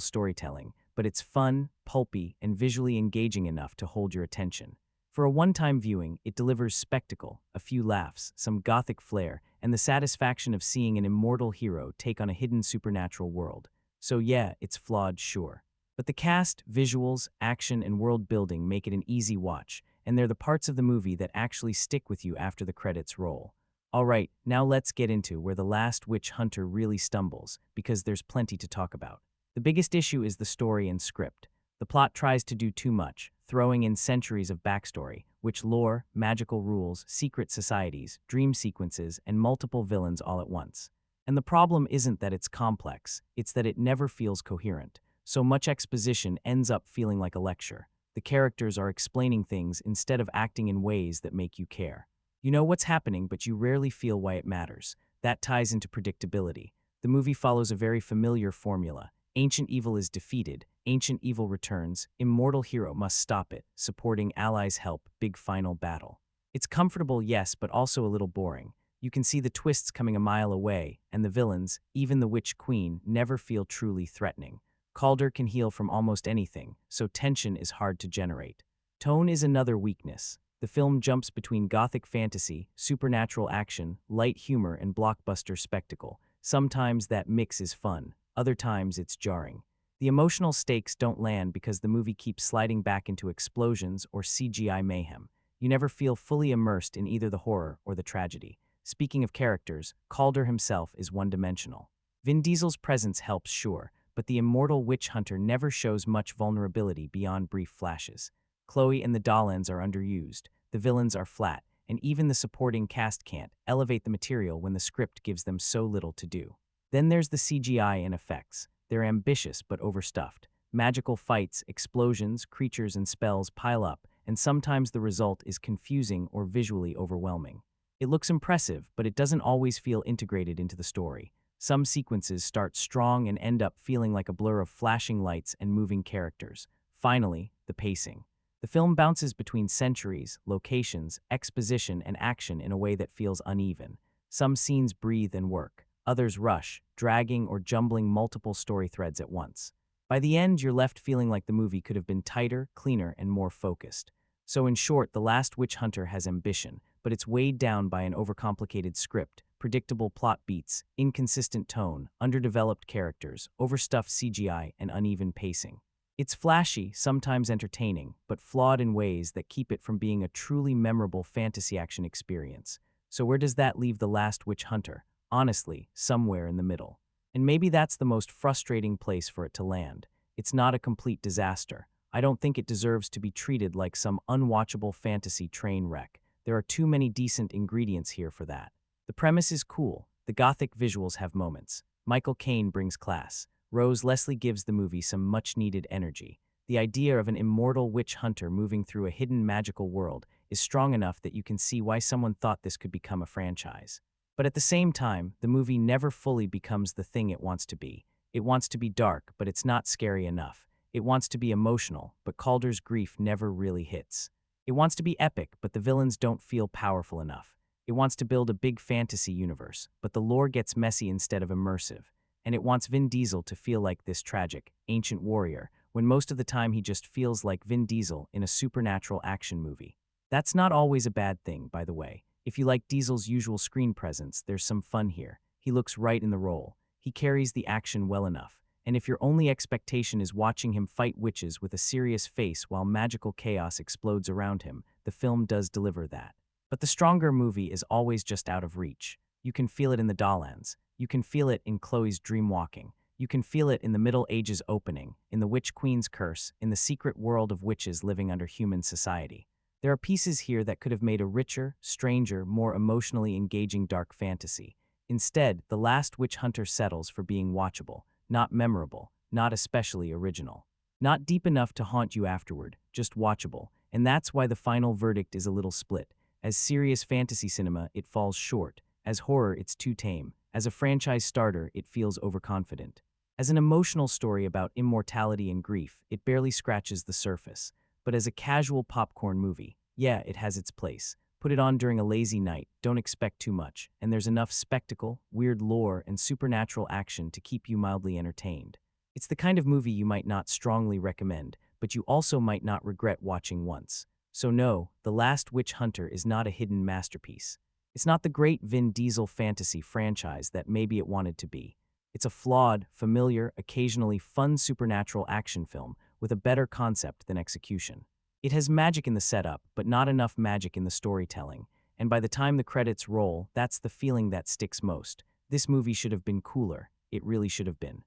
Speaker 1: storytelling, but it's fun, pulpy, and visually engaging enough to hold your attention. For a one-time viewing, it delivers spectacle, a few laughs, some gothic flair, and the satisfaction of seeing an immortal hero take on a hidden supernatural world. So yeah, it's flawed, sure. But the cast, visuals, action, and world building make it an easy watch, and they're the parts of the movie that actually stick with you after the credits roll. Alright, now let's get into where The Last Witch Hunter really stumbles, because there's plenty to talk about. The biggest issue is the story and script. The plot tries to do too much, throwing in centuries of backstory, witch lore, magical rules, secret societies, dream sequences, and multiple villains all at once. And the problem isn't that it's complex, it's that it never feels coherent. So much exposition ends up feeling like a lecture. The characters are explaining things instead of acting in ways that make you care. You know what's happening, but you rarely feel why it matters. That ties into predictability. The movie follows a very familiar formula. Ancient evil is defeated, ancient evil returns, immortal hero must stop it, supporting allies help, big final battle. It's comfortable, yes, but also a little boring. You can see the twists coming a mile away, and the villains, even the Witch Queen, never feel truly threatening. Calder can heal from almost anything, so tension is hard to generate. Tone is another weakness. The film jumps between gothic fantasy, supernatural action, light humor, and blockbuster spectacle. Sometimes that mix is fun, other times it's jarring. The emotional stakes don't land because the movie keeps sliding back into explosions or CGI mayhem. You never feel fully immersed in either the horror or the tragedy. Speaking of characters, Calder himself is one-dimensional. Vin Diesel's presence helps, sure, but the immortal witch hunter never shows much vulnerability beyond brief flashes. Chloe and the Dollans are underused, the villains are flat, and even the supporting cast can't elevate the material when the script gives them so little to do. Then there's the CGI and effects. They're ambitious but overstuffed. Magical fights, explosions, creatures, and spells pile up, and sometimes the result is confusing or visually overwhelming. It looks impressive, but it doesn't always feel integrated into the story. Some sequences start strong and end up feeling like a blur of flashing lights and moving characters. Finally, the pacing. The film bounces between centuries, locations, exposition, and action in a way that feels uneven. Some scenes breathe and work. Others rush, dragging or jumbling multiple story threads at once. By the end, you're left feeling like the movie could have been tighter, cleaner, and more focused. So in short, The Last Witch Hunter has ambition, but it's weighed down by an overcomplicated script, predictable plot beats, inconsistent tone, underdeveloped characters, overstuffed CGI, and uneven pacing. It's flashy, sometimes entertaining, but flawed in ways that keep it from being a truly memorable fantasy action experience. So where does that leave The Last Witch Hunter? Honestly, somewhere in the middle. And maybe that's the most frustrating place for it to land. It's not a complete disaster. I don't think it deserves to be treated like some unwatchable fantasy train wreck. There are too many decent ingredients here for that. The premise is cool. The gothic visuals have moments. Michael Caine brings class. Rose Leslie gives the movie some much-needed energy. The idea of an immortal witch hunter moving through a hidden magical world is strong enough that you can see why someone thought this could become a franchise. But at the same time, the movie never fully becomes the thing it wants to be. It wants to be dark, but it's not scary enough. It wants to be emotional, but Calder's grief never really hits. It wants to be epic, but the villains don't feel powerful enough. It wants to build a big fantasy universe, but the lore gets messy instead of immersive. And it wants Vin Diesel to feel like this tragic, ancient warrior, when most of the time he just feels like Vin Diesel in a supernatural action movie. That's not always a bad thing, by the way. If you like Diesel's usual screen presence, there's some fun here. He looks right in the role. He carries the action well enough. And if your only expectation is watching him fight witches with a serious face while magical chaos explodes around him, the film does deliver that. But the stronger movie is always just out of reach. You can feel it in the Dollans. You can feel it in Chloe's dreamwalking. You can feel it in the Middle Ages opening, in the Witch Queen's curse, in the secret world of witches living under human society. There are pieces here that could have made a richer, stranger, more emotionally engaging dark fantasy. Instead, The Last Witch Hunter settles for being watchable, not memorable, not especially original. Not deep enough to haunt you afterward, just watchable, and that's why the final verdict is a little split. As serious fantasy cinema, it falls short. As horror, it's too tame. As a franchise starter, it feels overconfident. As an emotional story about immortality and grief, it barely scratches the surface. But as a casual popcorn movie, yeah, it has its place. Put it on during a lazy night, don't expect too much, and there's enough spectacle, weird lore, and supernatural action to keep you mildly entertained. It's the kind of movie you might not strongly recommend, but you also might not regret watching once. So no, The Last Witch Hunter is not a hidden masterpiece. It's not the great Vin Diesel fantasy franchise that maybe it wanted to be. It's a flawed, familiar, occasionally fun supernatural action film with a better concept than execution. It has magic in the setup, but not enough magic in the storytelling, and by the time the credits roll, that's the feeling that sticks most. This movie should have been cooler. It really should have been.